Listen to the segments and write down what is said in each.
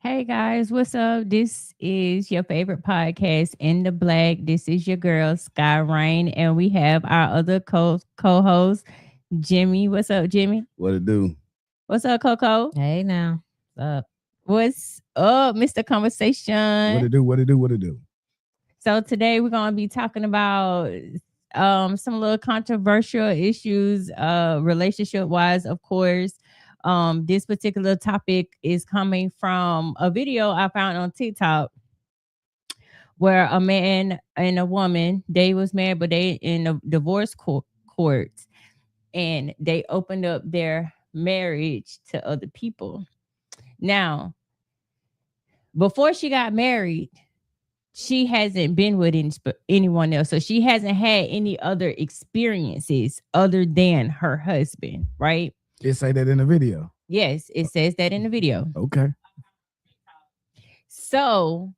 Hey guys, what's up? This is your favorite podcast, In the Black. This is your girl, Sky Rain, and we have our other co-host, Jimmy. What's up, Jimmy? What it do? What's up, Coco? Hey now. What's up? What's up, Mr. Conversation? What it do? What it do? What it do? So today we're gonna be talking about some little controversial issues, relationship wise, of course. This particular topic is coming from a video I found on TikTok where a man and a woman, they was married, but they in a divorce court, and they opened up their marriage to other people. Now, before she got married, she hasn't been with anyone else. So she hasn't had any other experiences other than her husband, right? It say that in the video. Yes, it says that in the video. Okay. So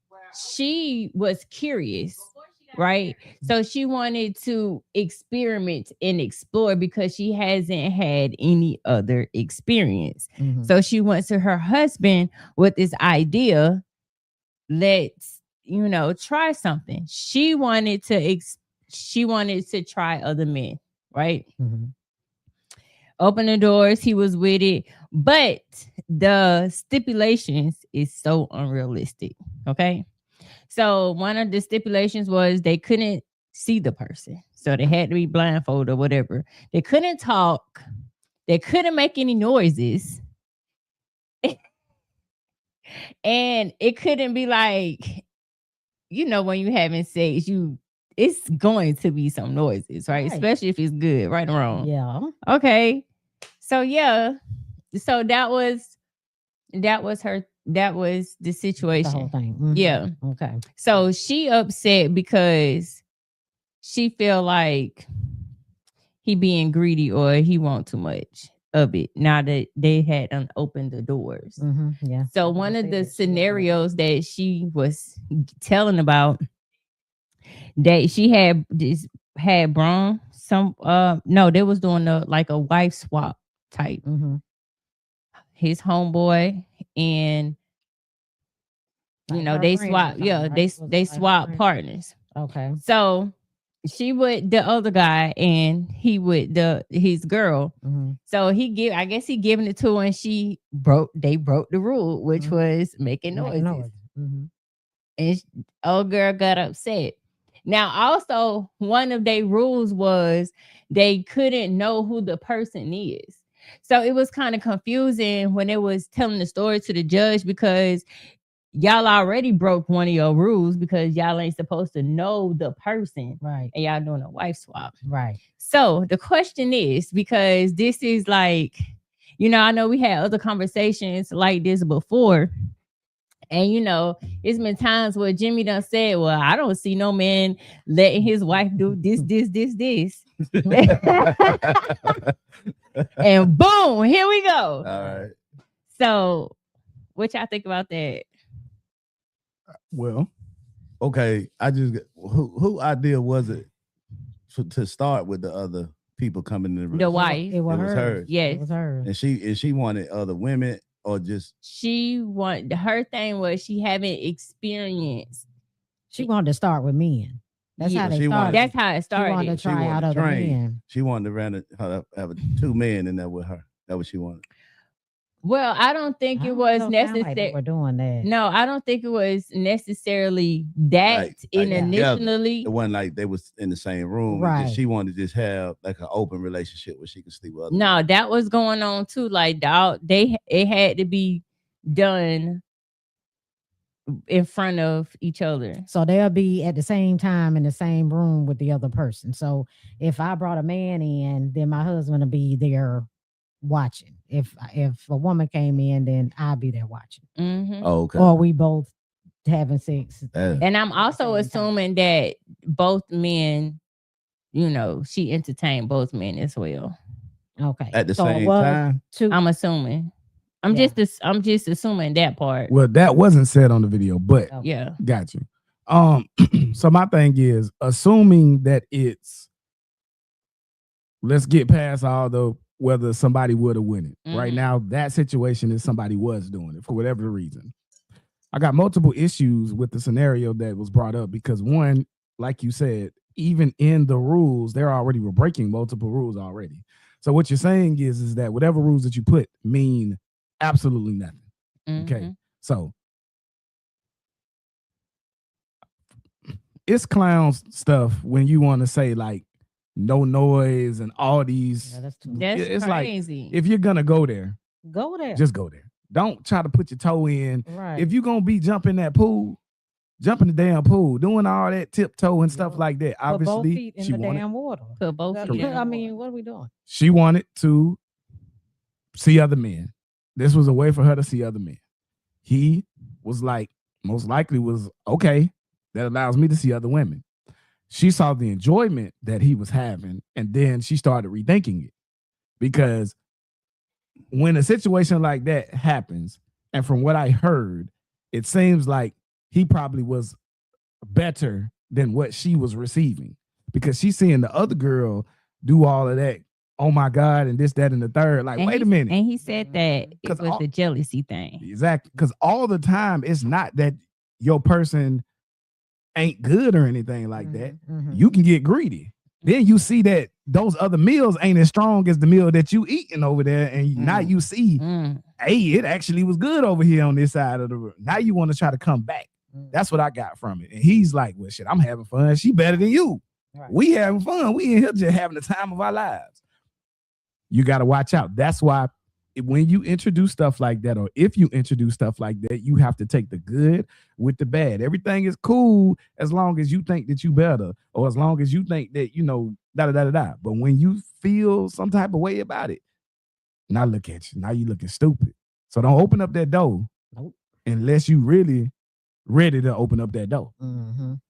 she was curious, right? So she wanted to experiment and explore because she hasn't had any other experience. Mhm. So she went to her husband with this idea, let's, try something. She wanted to try other men, right? Mhm. Open the doors, he was with it, but the stipulations is so unrealistic. Okay. So one of the stipulations was they couldn't see the person. So they had to be blindfolded or whatever. They couldn't talk. They couldn't make any noises. And it couldn't be like, when you having sex, it's going to be some noises, right? Right. Especially if it's good, right or wrong. Yeah. Okay. So yeah. So that was the The situation. whole thing. Mhm. Yeah. Okay. So she upset because she feel like he being greedy or he want too much of it now that they had opened the doors. Yeah. So one of the scenarios that she was telling about that she had Braun no, they was doing like a wife swap type. Mm-hmm. His homeboy and they swap, they swap partners. Okay. So she with the other guy and he with his girl. Mm-hmm. So I guess he giving it to her and they broke the rule, which was making noises. Mm-hmm. And old girl got upset. Now, also, one of their rules was they couldn't know who the person is. So it was kind of confusing when it was telling the story to the judge because y'all already broke one of your rules because y'all ain't supposed to know the person. Right. And y'all doing a wife swap. Right. So the question is, because this is like, I know we had other conversations like this before. And, it's been times where Jimmy done said, well, I don't see no man letting his wife do this. And boom, here we go. All right. So what y'all think about that? Well, okay. Who idea was it to start with the other people coming in the room? The wife. It was hers. Yes. It was her. And she wanted other women or just her thing was she haven't experienced. She wanted to start with men. That's Yeah. how they She started. wanted- That's how it She wanted started. to try wanted out to other train. men. She wanted to have two men in there with her. That's what she wanted. Well, I don't think it was necessary. We're doing that. No, I don't think it was necessarily that Like, initially. It wasn't like they was in the same room. Right. She wanted to just have like an open relationship where she could sleep with other No, men. that was going on too. Like it had to be done in front of each other. So they'll be at the same time in the same room with the other person. So if I brought a man in, then my husband will be there watching. If a woman came in, then I'll be there watching. Mhm. Oh, okay. Or we both having sex. And I'm also At the same time. assuming that both men, she entertained both men as well. Okay. At the So it same was time. I'm assuming. I'm Yeah. just assuming that part. Well, that wasn't said on the video, but Okay. Yeah. got you. So my thing is assuming that it's, let's get past all the whether somebody would have win it. Right Mhm. now, that situation is somebody was doing it for whatever reason. I got multiple issues with the scenario that was brought up because one, like you said, even in the rules, they're already were breaking multiple rules already. So what you're saying is that whatever rules that you put mean absolutely nothing. Okay. Mhm. So it's clown stuff when you want to say like no noise and all these. Yeah, that's too That's It's like, crazy. if you're gonna go there, Go there. just go there. Don't try to put your toe in. right. If you're gonna be jumping that pool, jump in the damn pool, doing all that tiptoe and stuff Yeah. like that. Put both Obviously, feet in she the wanted damn water. Put both That- feet in the I mean, water. what are we doing? she wanted to see other men. This was a way for her to see other men. He was like, most likely was okay. That allows me to see other women. She saw the enjoyment that he was having, and then she started rethinking it. Because when a situation like that happens, and from what I heard, it seems like he probably was better than what she was receiving. Because she's seeing the other girl do all of that. Oh my God, and this, that, and the third. Like, And wait he- a minute. And he said that it 'Cause was all- the jealousy thing. Exactly. Because all the time, it's not that your person ain't good or anything like that. Mhm. You can get greedy. Then you see that those other meals ain't as strong as the meal that you eating over there. And now you see, Mm. hey, it actually was good over here on this side of the room. Now you want to try to come back. Mhm. That's what I got from it. And he's like, well, shit, I'm having fun. She better than you. Right. We having fun. We in here just having the time of our lives. You got to watch out. That's why when you introduce stuff like that, or if you introduce stuff like that, you have to take the good with the bad. Everything is cool as long as you think that you better, or as long as you think that, da da da da da. But when you feel some type of way about it, now look at you. Now you looking stupid. So don't open up that door Nope. unless you really ready to open up that door. Mhm.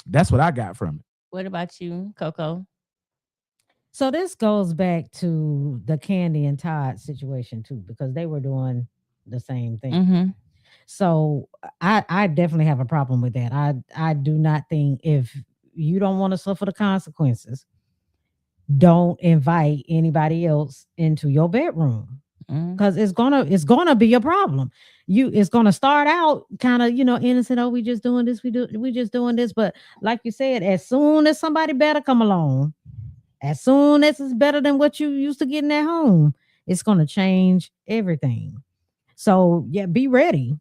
That's what I got from it. What about you, Coco? So this goes back to the Candy and Todd situation too, because they were doing the same thing. Mm-hmm. So I definitely have a problem with that. I do not think, if you don't want to suffer the consequences, don't invite anybody else into your bedroom, Mm-hmm. because it's gonna be a problem. It's gonna start out kind of innocent. Oh, we just doing this. We just doing this. But like you said, as soon as somebody better come along, as soon as it's better than what you used to getting at home, it's gonna change everything. So yeah, be ready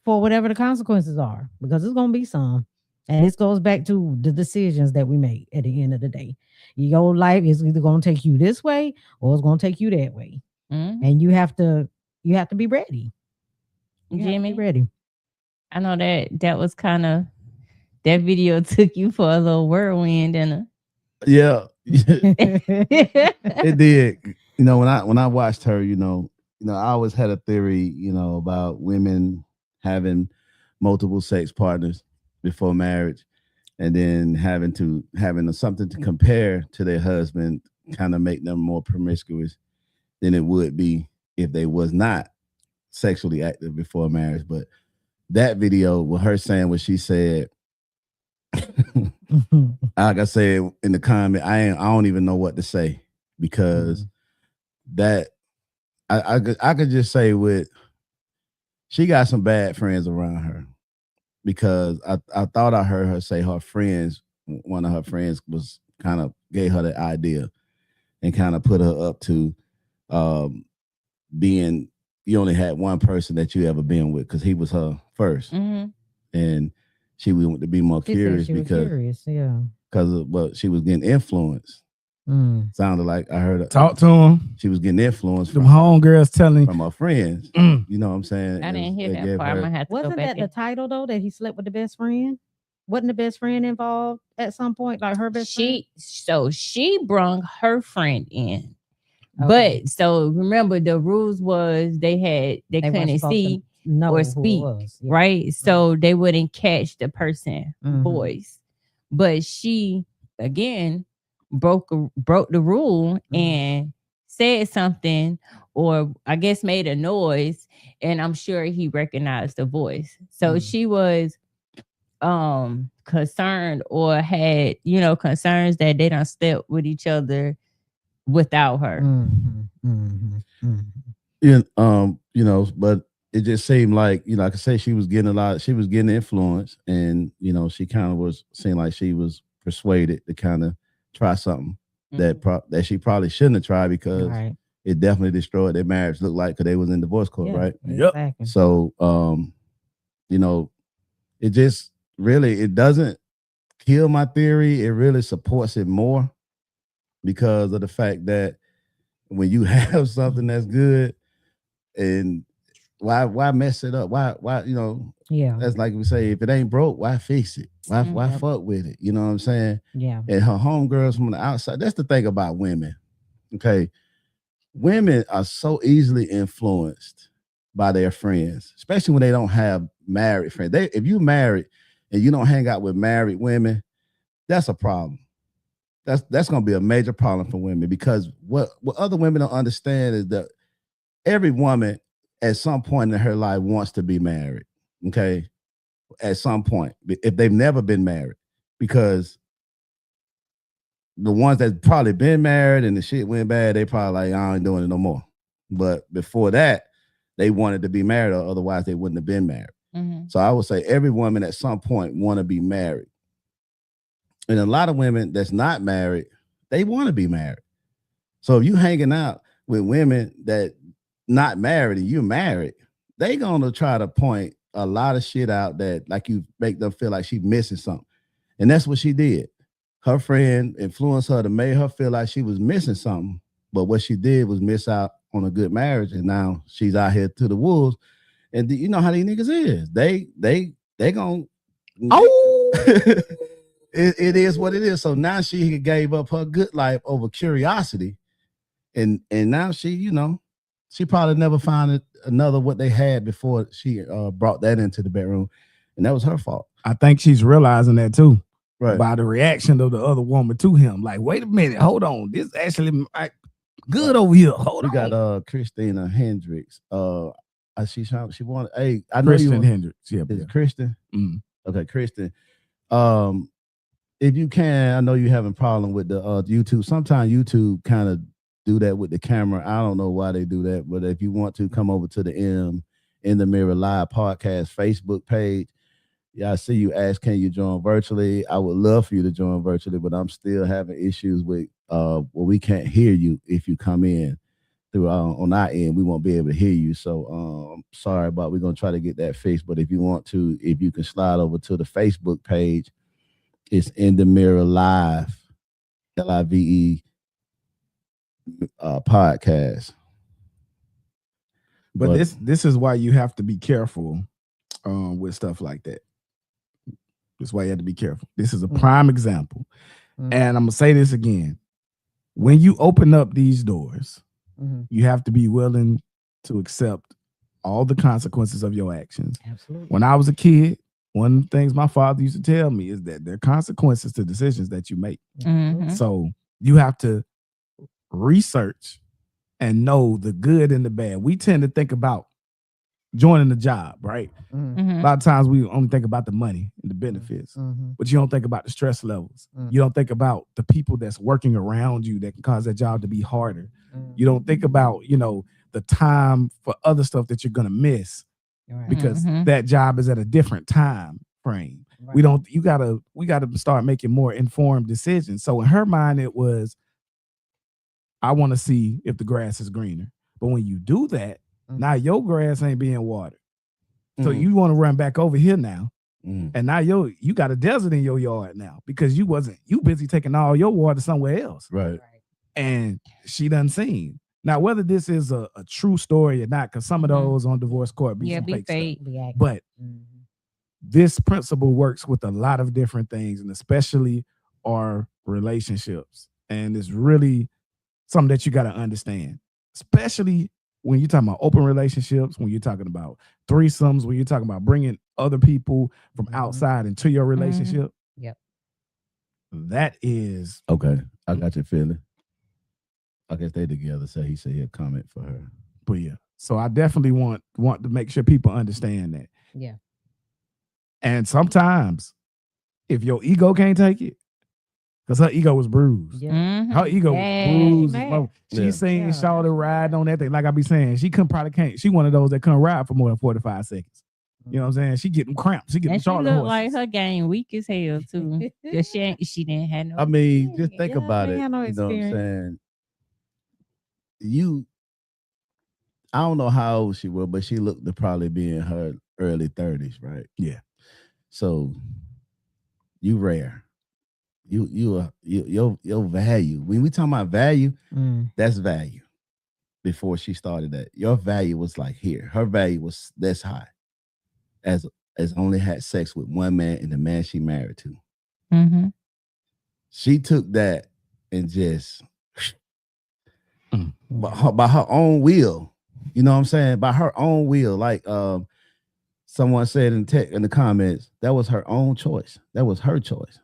for whatever the consequences are, because it's gonna be some. And this goes back to the decisions that we make at the end of the day. Your life is either gonna take you this way or it's gonna take you that way. Mm-hmm. And you have to be ready. You have to Jimmy, be ready. I know that was kind of, that video took you for a little whirlwind, and Yeah. It it did. When I watched her, I always had a theory, about women having multiple sex partners before marriage, and then having something to compare to their husband, kind of make them more promiscuous than it would be if they was not sexually active before marriage. But that video with her saying what she said, like I said in the comment, I don't even know what to say, because that I could just say she got some bad friends around her, because I thought I heard her say one of her friends was kind of gave her the idea and kind of put her up to being, you only had one person that you ever been with, because he was her first. Mm-hmm. And she wanted to be more She said curious she was because curious, yeah. She was getting influenced. Mm. Sounded like I heard her. Talk to him. She was getting influenced Them homegirls telling. from her friends. Mm. You know what I'm saying? I didn't hear They that gave part. I'm her- gonna have to go Wasn't back that the and- title though, that he slept with the best friend? Wasn't the best friend involved at some point, like her best friend? she brung her friend in, Okay. But so remember, the rules was they They weren't couldn't supposed to see know or who it speak, was. Yeah. right? So they wouldn't catch the person Mhm. voice. But she again broke the rule and said something, or I guess made a noise, and I'm sure he recognized the voice. So she was concerned, or had concerns that they don't step with each other without her. Mhm. Mhm. Mhm. But it just seemed like, like I say, she was getting influence, and she kind of was seemed like she was persuaded to kind of try something that she probably shouldn't have tried, because Right. it definitely destroyed their marriage. Looked like, because they was in divorce court, Yeah, right? Yep. Exactly. So, it just really, it doesn't kill my theory. It really supports it more, because of the fact that when you have something that's good, and why mess it up? Why Yeah. that's like we say, if it ain't broke, why fix it? Why Yep. fuck with it? You know what I'm saying? Yeah. And her homegirls from the outside. That's the thing about women. Okay. Women are so easily influenced by their friends, especially when they don't have married friends. If you married and you don't hang out with married women, that's a problem. That's gonna be a major problem for women, because what other women don't understand is that every woman at some point in her life wants to be married. Okay. At some point, if they've never been married, because the ones that probably been married and the shit went bad, they probably like, I ain't doing it no more. But before that, they wanted to be married, or otherwise they wouldn't have been married. So I would say every woman at some point want to be married. And a lot of women that's not married, they want to be married. So if you hanging out with women that not married and you're married, they gonna try to point a lot of shit out that, like, you make them feel like she's missing something. And that's what she did. Her friend influenced her to make her feel like she was missing something. But what she did was miss out on a good marriage, and now she's out here to the wolves. And you know how these niggas is. They gonna it is what it is. So now she gave up her good life over curiosity. And now she probably never found another what they had before she brought that into the bedroom. And that was her fault. I think she's realizing that too. Right. By the reaction of the other woman to him. Like, wait a minute, hold on. This actually good over here. Hold on. We got Christina Hendricks. She wanted, hey, I know Kristen Hendricks. Yeah. Is it Kristen? Mm. Okay, Kristen. If you can, I know you're having a problem with the YouTube. Sometimes YouTube kind of do that with the camera. I don't know why they do that, but if you want to, come over to the In the Mirror Live podcast Facebook page. Yeah, I see you ask, can you join virtually? I would love for you to join virtually, but I'm still having issues with we can't hear you if you come in through on our end. We won't be able to hear you. So sorry about, we're gonna try to get that fixed. But if you want to, if you can slide over to the Facebook page, it's In the Mirror Live, LIVE podcast. But this is why you have to be careful with stuff like that. That's why you have to be careful. This is a prime example. And I'm gonna say this again. When you open up these doors, you have to be willing to accept all the consequences of your actions. Absolutely. When I was a kid, one of the things my father used to tell me is that there are consequences to decisions that you make. So you have to research and know the good and the bad. We tend to think about joining the job, right? A lot of times we only think about the money and the benefits, but you don't think about the stress levels. You don't think about the people that's working around you that can cause that job to be harder. You don't think about, the time for other stuff that you're going to miss because that job is at a different time frame. Right. We gotta start making more informed decisions. So in her mind, it was, I want to see if the grass is greener. But when you do that, now your grass ain't being watered. So you want to run back over here now. And now you got a desert in your yard now because you busy taking all your water somewhere else. Right. And she done seen. Now, whether this is a true story or not, because some of those on divorce court be some fake stuff. But this principle works with a lot of different things, and especially our relationships. And it's really something that you got to understand, especially when you're talking about open relationships, when you're talking about threesomes, when you're talking about bringing other people from outside into your relationship. Yep. That is Okay, I got your feeling. I guess they together. So he said he'll comment for her. But yeah, so I definitely want to make sure people understand that. Yeah. And sometimes, if your ego can't take it, because her ego was bruised. Yeah. Mhm. Her ego Yeah. was bruised. Man. She Yeah. seen Yeah. Shawty ride on that thing. Like I be saying, she probably can't. She one of those that couldn't ride for more than 45 seconds. You know what I'm saying? She getting cramps. She getting And she Charlotte looked like horses. her game weak as hell too. 'Cause she didn't have no. I mean, just think Yeah, about they it. had no You know what I'm experience. saying? I don't know how old she was, but she looked to probably be in her early 30s, right? Yeah. So you rare. Your value. When we talking about value, that's value. Before she started that, your value was like here. Her value was this high. As only had sex with one man and the man she married to. Mm-hmm. She took that and just by her own will. You know what I'm saying? By her own will. Like someone said in the comments, that was her own choice. That was her choice.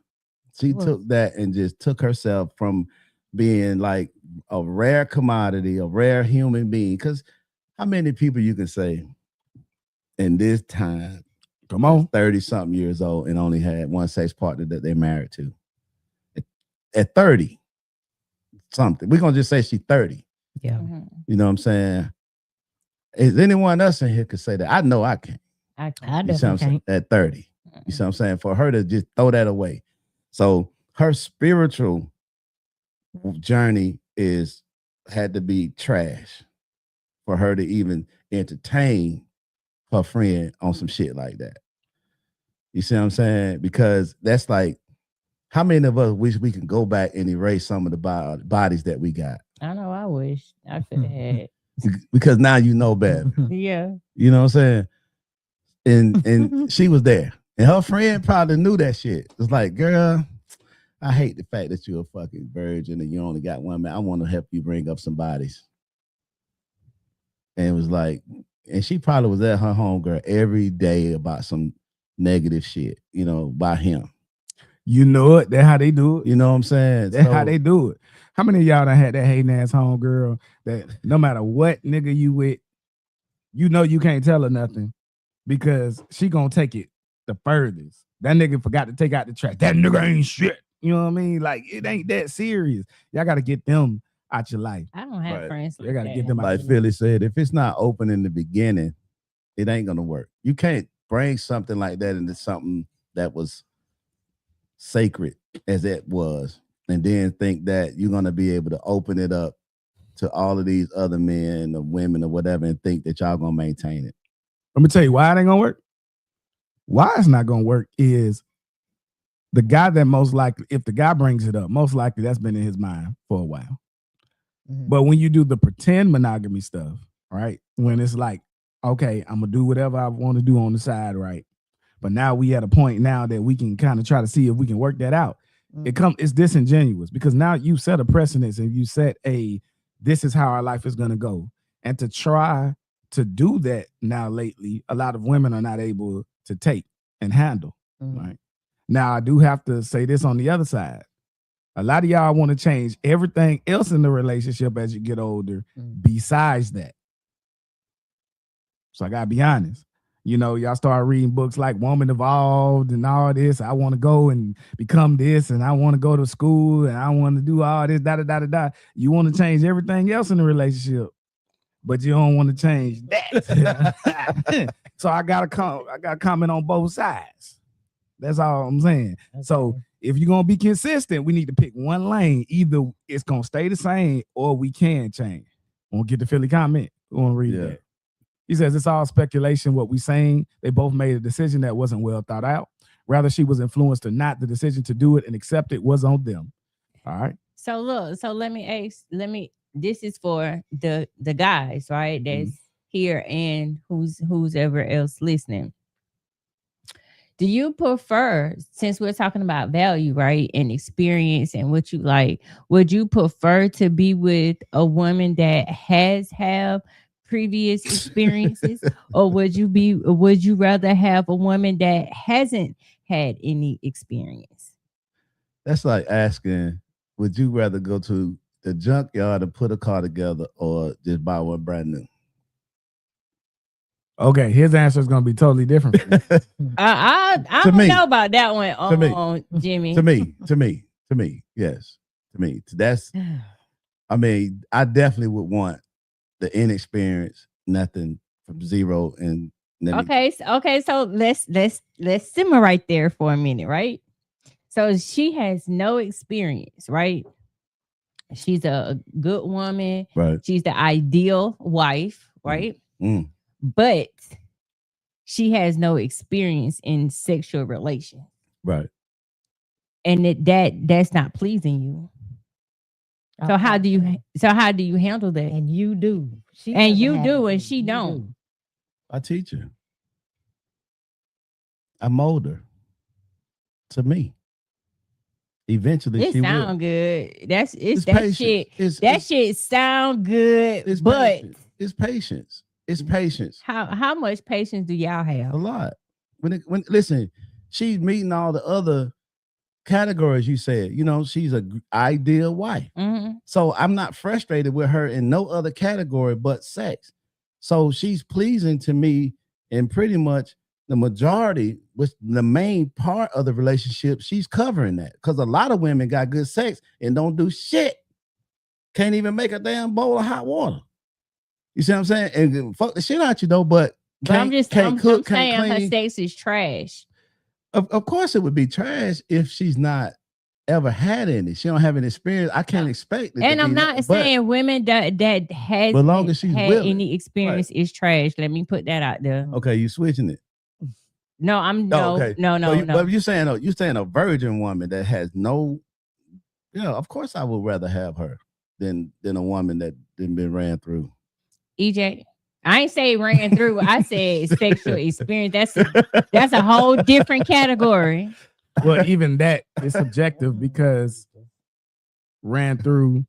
She took that and just took herself from being like a rare commodity, a rare human being. Because how many people you can say in this time, come on, 30-something years old and only had one sex partner that they married to? At 30 something, we're gonna just say she's 30. Yeah. Mm-hmm. You know what I'm saying? Is anyone else in here could say that? I know I can't. I You see what I'm saying? definitely can't. At 30. You see what I'm saying? For her to just throw that away. So her spiritual journey had to be trash for her to even entertain her friend on some shit like that. You see what I'm saying? Because that's like, how many of us wish we can go back and erase some of the bodies that we got? I know. I wish I could have had. Because now you know better. Yeah. You know what I'm saying? And she was there. And her friend probably knew that shit. It's like, girl, I hate the fact that you're a fucking virgin and you only got one man. I want to help you bring up some bodies. And it was like, and she probably was at her homegirl every day about some negative shit, you know, by him. You know it. That's how they do it. You know what I'm saying? That's how they do it. How many of y'all done had that hating ass homegirl that no matter what nigga you with, you know you can't tell her nothing because she gonna take it the furthest. That nigga forgot to take out the trash. That nigga ain't shit. You know what I mean? Like, it ain't that serious. Y'all got to get them out your life. I don't have friends. You got to get them out. Like Philly said, if it's not open in the beginning, it ain't gonna work. You can't bring something like that into something that was sacred as it was, and then think that you're gonna be able to open it up to all of these other men or women or whatever, and think that y'all gonna maintain it. Let me tell you why it ain't gonna work. Why it's not gonna work is the guy that most likely, if the guy brings it up, most likely that's been in his mind for a while. Mhm. But when you do the pretend monogamy stuff, right? When it's like, okay, I'm gonna do whatever I want to do on the side, right? But now we at a point now that we can kind of try to see if we can work that out. It's disingenuous because now you set a precedence and you set this is how our life is gonna go. And to try to do that now lately, a lot of women are not able to take and handle. Right. Now I do have to say this on the other side. A lot of y'all want to change everything else in the relationship as you get older, besides that. So I gotta be honest. You know, y'all start reading books like Woman Evolved and all this. I want to go and become this, and I want to go to school, and I want to do all this, da. You want to change everything else in the relationship, but you don't want to change that. So I gotta comment on both sides. That's all I'm saying. Okay. So if you're gonna be consistent, we need to pick one lane. Either it's gonna stay the same or we can change. We'll get the Philly comment. We want to read that. He says it's all speculation. What we saying, they both made a decision that wasn't well thought out. Rather, she was influenced or not. The decision to do it and accept it was on them. All right. So look, let me this is for the guys, right? That's here and who's ever else listening. Do you prefer, since we're talking about value, right, and experience and what you like, would you prefer to be with a woman that has have previous experiences, or would you rather have a woman that hasn't had any experience? That's like asking, would you rather go to the junkyard and put a car together or just buy one brand new? Okay, his answer is gonna be totally different. I To don't me. know about that one, To me. Jimmy. to me, yes. To me. That's I mean, I definitely would want the inexperience, nothing from zero and Okay, so let's simmer right there for a minute, right? So she has no experience, right? She's a good woman. right. She's the ideal wife, right? Mm. But she has no experience in sexual relations, Right. and that's not pleasing you. So how do you handle that? And you do. She And doesn't you have do, it. and she You don't. do. I teach her. I mold her to me. Eventually It she will. sound good. It's It's that patience. shit. It's, That it's, shit sound good, it's but patience. It's patience. It's patience. how much patience do y'all A have? lot. When listen, she's meeting all the other categories you said. You know, she's a ideal wife. Mhm. So I'm not frustrated with her in no other category but sex. So she's pleasing to me in pretty much the majority, with the main part of the relationship, she's covering that. Because a lot of women got good sex and don't do shit. Can't even make a damn bowl of hot water. You see what I'm saying? And fuck the shit out you though, but But I'm can't cook, can't saying her clean. sex is trash. Of course it would be trash if she's not ever had any. She don't have any experience. I can't expect it. And to I'm be not that, but saying women that has But long as she's had willing. any experience is trash. Let me put that out there. okay, you switching it. No, I'm Oh, no, okay. no, no, no. But you're saying a virgin woman that has no, of course I would rather have her than a woman that didn't been ran through. EJ, I ain't say ran through. I said sexual experience. That's a whole different category. Well, even that is subjective because ran through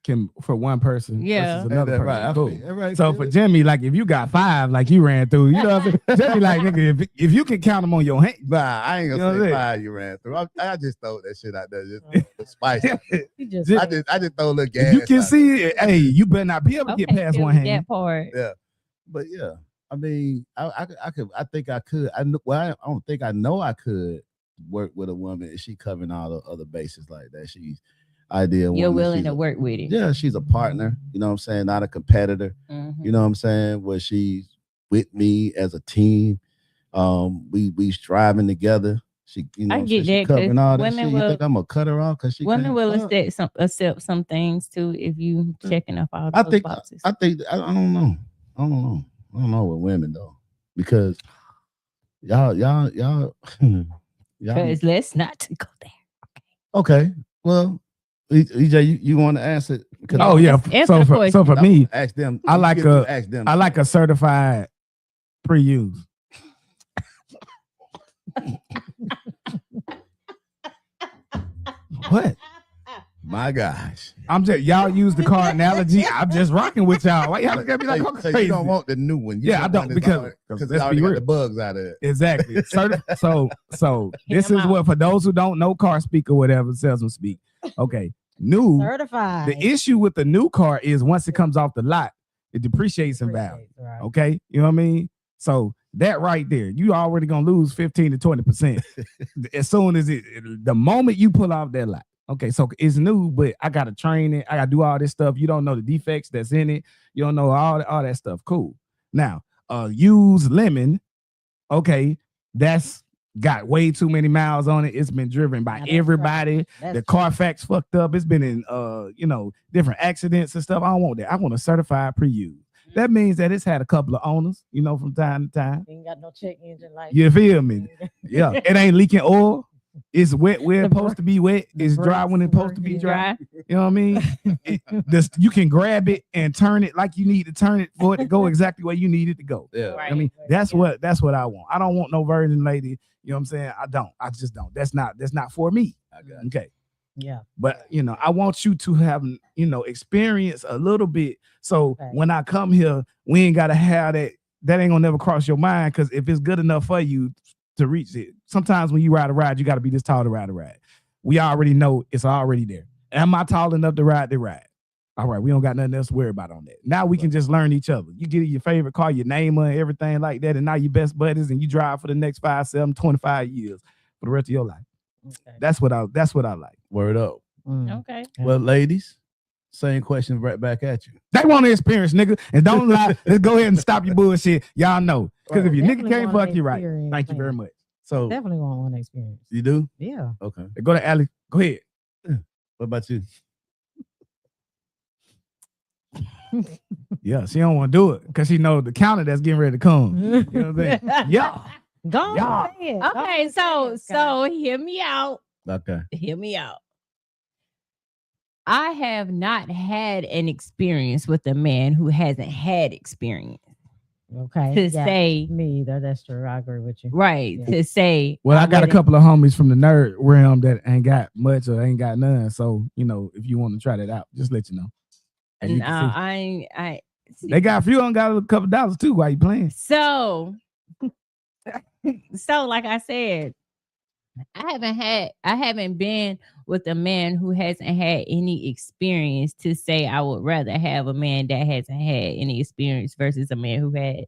can for one person Yeah. versus another That's person. right. Cool. That's right. So for Jimmy, like if you got 5, like you ran through, you know what I'm saying? Jimmy, like nigga, if you can count them on your hand, Nah, I ain't You know gonna what say I'm five you ran through. I just throw that shit out there just to spice it. You just Jim- I just throw a little gas. if you can out see it, hey, you better not be able to get past deal one with hand. that part. there. Yeah, but yeah, I mean, I could. I think I could. I don't think I know I could work with a woman if she covering all the other bases like that. She's ideal. You're woman. willing She's to a- work with it. Yeah, she's a partner. You know what I'm saying? Not a competitor. Mhm. You know what I'm saying? Where she's with me as a team. We striving together. She, I get she that, 'cause covering all that women shit. will- You think I'm gonna cut her off because she Women can't will fuck? accept some things too if you checking up all I those think boxes. I don't know. I don't know with women though, because y'all y'all Because let's not go there. okay. Well, EJ, you want to answer? Because Oh yeah. Answer the question. So for me, ask them. I You like get to a- ask them. I like a certified pre-use. What? My gosh. I'm just y'all use the car analogy. I'm just rocking with y'all. Why y'all look at me like I'm So crazy? you don't want the new one. You Yeah, I want don't, one that's because- already- because it's let's already be got real. the bugs out of it. Exactly. So this him is out. what, for those who don't know car speak or whatever, salesman speak. Okay. New. certified. The issue with the new car is once it comes off the lot, it depreciates in value. Right. Okay. You know what I mean? So that right there, you already gonna lose 15 to 20% as soon as the moment you pull off that lot. Okay, so it's new, but I gotta train it. I gotta do all this stuff. You don't know the defects that's in it. You don't know all that stuff. Cool. Now, used lemon. Okay, that's got way too many miles on it. It's been driven by Now that's everybody. That's The Carfax fucked up. It's been in different accidents and stuff. I don't want that. I want a certified pre-used. That means that it's had a couple of owners, from time to time. ain't got no check engine light. You feel me? Yeah, it ain't leaking oil. It's wet where it's The supposed to be wet. the It's dry when it's supposed to be breaks dry. Dry. You know what I mean? You can grab it and turn it like you need to turn it for it to go exactly where you need it to go. Yeah. Right. I mean, that's what I want. I don't want no virgin lady. You know what I'm saying? I just don't. That's not for me. I got it. Okay. Yeah. But I want you to have experience a little bit. So Right. when I come here, we ain't gotta have that. That ain't gonna never cross your mind, because if it's good enough for you to reach it, sometimes when you ride a ride, you gotta be this tall to ride a ride. We already know it's already there. Am I tall enough to ride the ride? All right, we don't got nothing else to worry about on that. Now we can just learn each other. You get your favorite car, your name and everything like that, and now you best buddies, and you drive for the next 5, 7, 25 years for the rest of your life. Okay. That's what I like. Word up. Mm. Okay. Yeah. Well, ladies, same question right back at you. They want to experience, nigga. And don't lie. Let's go ahead and stop your bullshit. Y'all know. Because if your nigga Definitely can't want fuck you right, experience, thank you man. very much. So Definitely want one experience. you do? Yeah. Okay. Go to Allie. Go ahead. What about you? Yeah, she don't want to do it because she know the counter that's getting ready to come. You know what I'm saying? Yeah. Go on, Yeah. say it. Go Okay, on, so say it, Scott. hear me out. Okay. Hear me out. I have not had an experience with a man who hasn't had experience Okay. to yeah. say, Me either. That's true. I agree with you. right, Yeah. to say. Well, I got a wouldn't- couple of homies from the nerd realm that ain't got much or ain't got none. So, if you want to try that out, just let you know. And you can see. They got a few on got a couple dollars too while you playing. So, like I said, I haven't been with a man who hasn't had any experience to say I would rather have a man that hasn't had any experience versus a man who had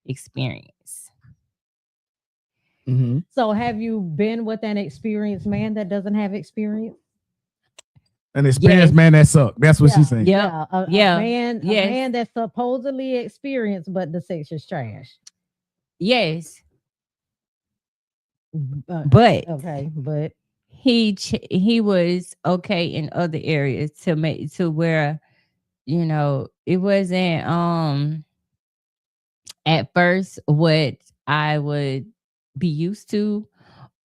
experience. Mm-hmm. So have you been with an experienced man that doesn't have experience? An experienced Yes. man that suck. That's what she's saying. Yeah. A Yeah. man, Yes. a man that's supposedly experienced, but the sex is trash. Yes, But but okay, but he was okay in other areas to make to where it wasn't at first what I would be used to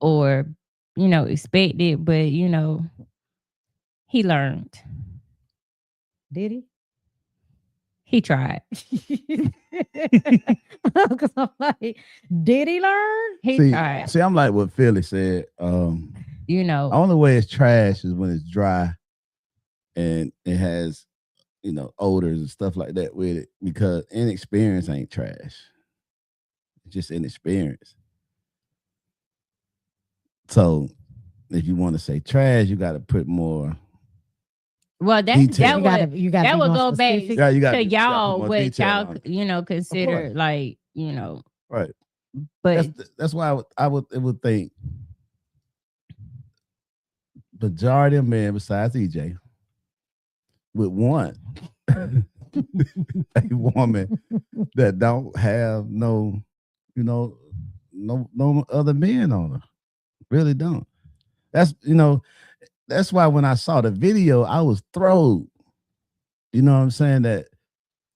or expected, but he learned. did He tried. he? Because I'm like, did he learn? He tried. See, I'm like what Philly said. Only way it's trash is when it's dry and it has, odors and stuff like that with it, because inexperience ain't trash. It's just inexperience. So if you want to say trash, you got to put more. Well, Detail. You gotta that be would more go back specific. Yeah, you got to y'all more what detail y'all on it. consider course. like Right. but That's why I would think majority of men besides EJ would want a woman that don't have no other men on her. Really don't. That's why when I saw the video, I was thrilled. You know what I'm saying? That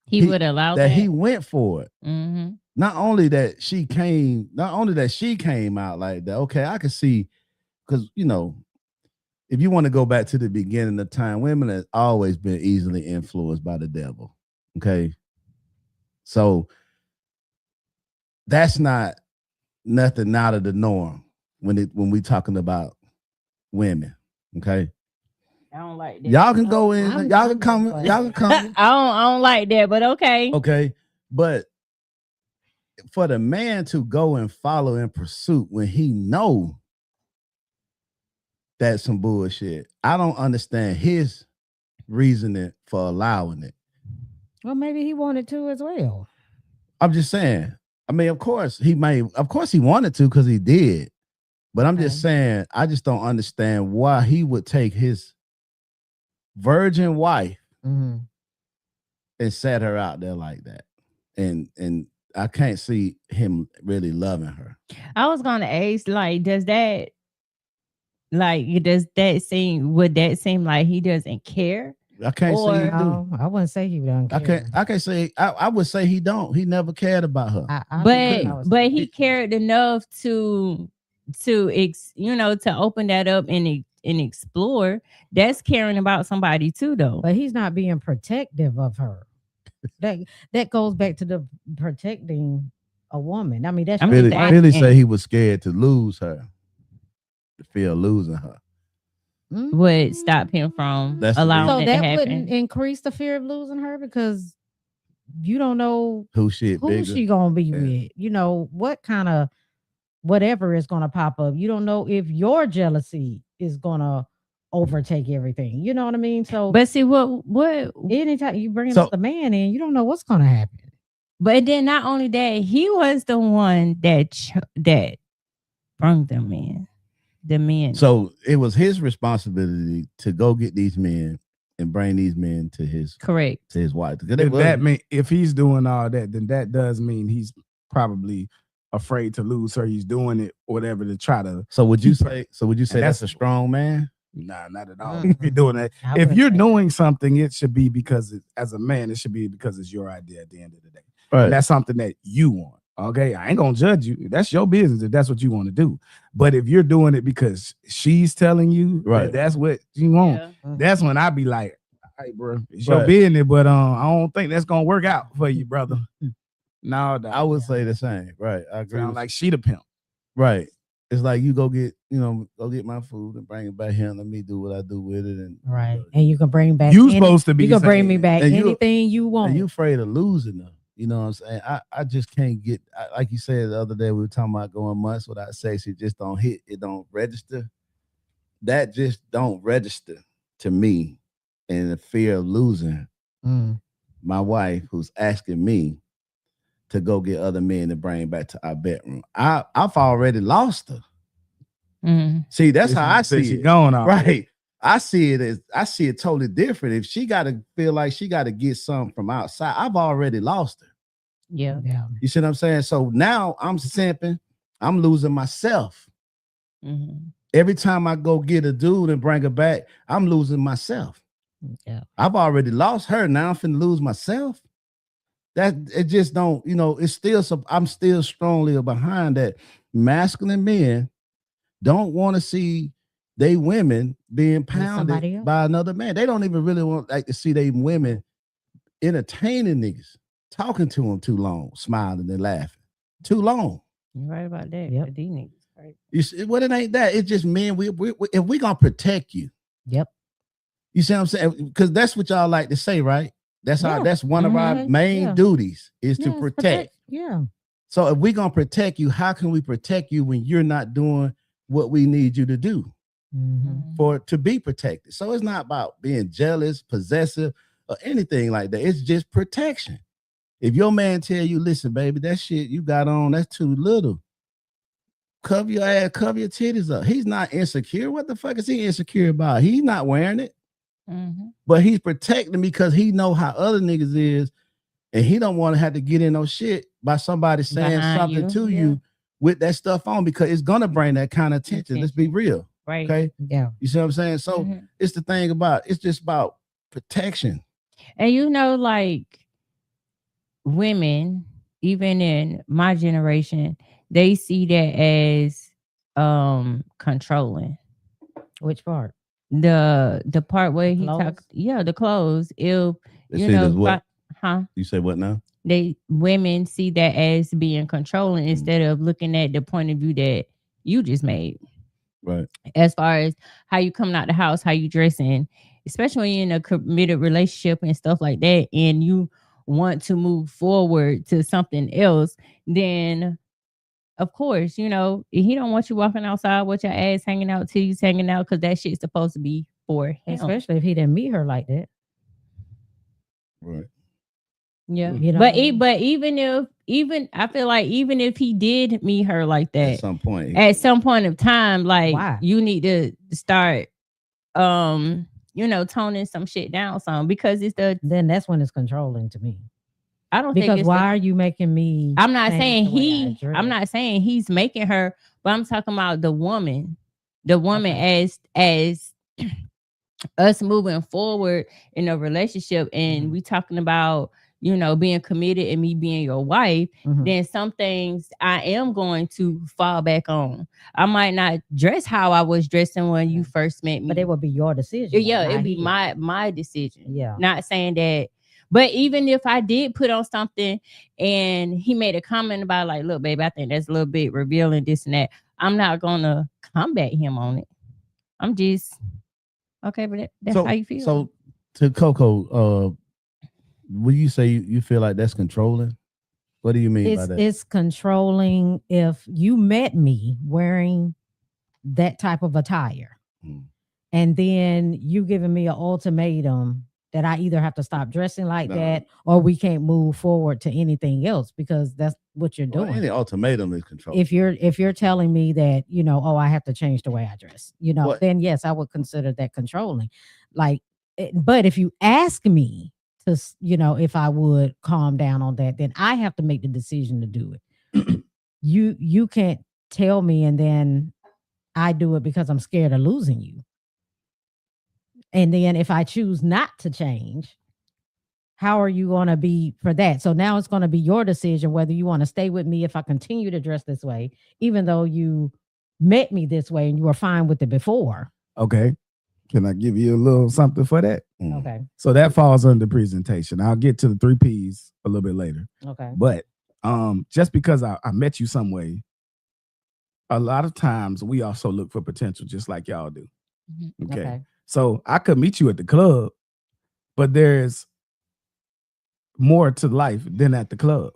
he would allow that. he went for it. Mm-hmm. Not only that she came out like that. Okay, I can see, because if you want to go back to the beginning of time, women have always been easily influenced by the devil. Okay. So that's not nothing out of the norm when we talking about women. Okay. I don't like that. Y'all can go in, I'm- y'all I'm can come, just y'all can come. I don't like that, but okay. Okay. But for the man to go and follow in pursuit when he know that's some bullshit, I don't understand his reasoning for allowing it. Well, maybe he wanted to as well. I'm just saying. I mean, of course he wanted to because he did. But I'm just saying, I just don't understand why he would take his virgin wife Mhm. and set her out there like that. And I can't see him really loving her. I was gonna ask, like, would that seem like he doesn't care? I can't say he do. No, I wouldn't say he don't care. I can't say I would say he don't. He never cared about her. I think I was- But he cared enough to to open that up and explore, that's caring about somebody too, though. But he's not being protective of her. That goes back to the protecting a woman. I mean, that's I'm Billy, just why- Billy asking. said he was scared to lose her, the fear of losing her. Would stop him from That's the allowing So it to that happen. wouldn't increase the fear of losing her because you don't know Who shit who bigger? she gonna be Yeah. with. You know what kind of whatever is gonna pop up. You don't know if your jealousy is gonna overtake everything. You know what I mean? So, But see what anytime you bring So- the man in, you don't know what's gonna happen. but then not only that, he was the one that brought them in. The men. So it was his responsibility to go get these men and bring these men to his Correct. wife. 'Cause it If was- that mean if he's doing all that, then that does mean he's probably afraid to lose her. He's doing it, whatever, to try to. so would you keep her. say? So would you say And that's that's- a strong man? Nah, not at all. Mm. If you're doing that, I if wouldn't you're say doing something, it should be because as a man, it should be because it's your idea at the end of the day. Right. And that's something that you want. Okay, I ain't gonna judge you. That's your business if that's what you want to do. But if you're doing it because she's telling you Right. that that's what you want, Yeah. that's when I be like, "All right, bro, it's your Right. business." But I don't think that's gonna work out for you, brother. No, I would say the same. Right. I agree. sound with like she the pimp. Right. It's like you go get my food and bring it back here and let me do what I do with it. And Right. And you can bring back You supposed to be you can bring me saying- back and you- anything you want. and you afraid of losing them. You know what I'm saying? I just can't get like you said the other day, we were talking about going months without sex. It just don't hit, it don't register. That just don't register to me. And the fear of losing Mm. my wife who's asking me to go get other men to bring back to our bedroom. I've already lost her. Mhm. See, that's how I Since see she it. gone off. Right. I see it totally different. If she got to feel like she got to get something from outside, I've already lost her. Yeah. Yeah. You see what I'm saying? So now I'm simping, I'm losing myself. Mhm. Every time I go get a dude and bring her back, I'm losing myself. Yeah. I've already lost her. Now I'm finna lose myself. That it just don't, it's still I'm still strongly behind that. Masculine men don't want to see they women being somebody pounded else. by another man. They don't even really want like to see they women entertaining niggas, talking to them too long, smiling and laughing. Too long. You're right about that. Yep. These niggas, right? You see, well, it ain't that. It's just men. We if we gonna protect you, Yep. you see what I'm saying? Because that's what y'all like to say, right? That's Yeah. that's one of our Mhm. main Yeah. duties is to Yeah, it's protect. Yeah. So if we gonna protect you, how can we protect you when you're not doing what we need you to do Mhm. for to be protected? So it's not about being jealous, possessive, or anything like that. It's just protection. If your man tell you, listen, baby, that shit you got on, that's too little. Cover your ass, cover your titties up. He's not insecure. What the fuck is he insecure about? He's not wearing it, Mhm. but he's protecting because he know how other niggas is, and he don't want to have to get in no shit by somebody saying Behind something you, to yeah. you with that stuff on because it's gonna bring that kind of attention. Let's be real, Right. okay? Yeah. You see what I'm saying? So Mhm. it's the thing about it's just about protection. And like women, even in my generation, they see that as controlling. Which part? The part where he Clothes? talked, the clothes. If They you see it know, as what? huh? You say what now? Women see that as being controlling instead of looking at the point of view that you just made. Right. As far as how you coming out the house, how you dressing, especially when you're in a committed relationship and stuff like that, and you want to move forward to something else, then of course, he don't want you walking outside with your ass hanging out, titties hanging out, because that shit's supposed to be for him. Especially if he didn't meet her like that. Right. Yeah. You know But what I mean? even I feel like even if he did meet her like that, At some point. at some point of time, like Why? you need to start toning some shit down some, because Then that's when it's controlling to me. I don't think Because it's why the- are you making me? I'm not change saying the way I he dress? I'm not saying he's making her, but I'm talking about the woman as us moving forward in a relationship, and we talking about being committed and me being your wife, Mhm. then some things I am going to fall back on. I might not dress how I was dressing when you Yeah. first met me. But it would be your decision. Yeah, not it'd be his. my decision. Yeah. Not saying that. But even if I did put on something and he made a comment about like, look, baby, I think that's a little bit revealing, this and that, I'm not gonna combat him on it. I'm just okay, but that's how you feel. So to Coco, would you say you feel like that's controlling? What do you mean by that? It's controlling if you met me wearing that type of attire, and then you giving me an ultimatum that I either have to stop dressing like that or we can't move forward to anything else, because that's what you're doing. Any ultimatum is controlling. If you're telling me that, oh, I have to change the way I dress, then yes, I would consider that controlling. Like, but if you ask me to, if I would calm down on that, then I have to make the decision to do it. You can't tell me and then I do it because I'm scared of losing you. And then if I choose not to change, how are you going to be for that? So now it's going to be your decision whether you want to stay with me if I continue to dress this way, even though you met me this way and you were fine with it before. Okay. Can I give you a little something for that? Okay. So that falls under presentation. I'll get to the 3 P's a little bit later. Okay. But just because I met you some way, a lot of times we also look for potential just like y'all do. Okay. So I could meet you at the club, but there's more to life than at the club.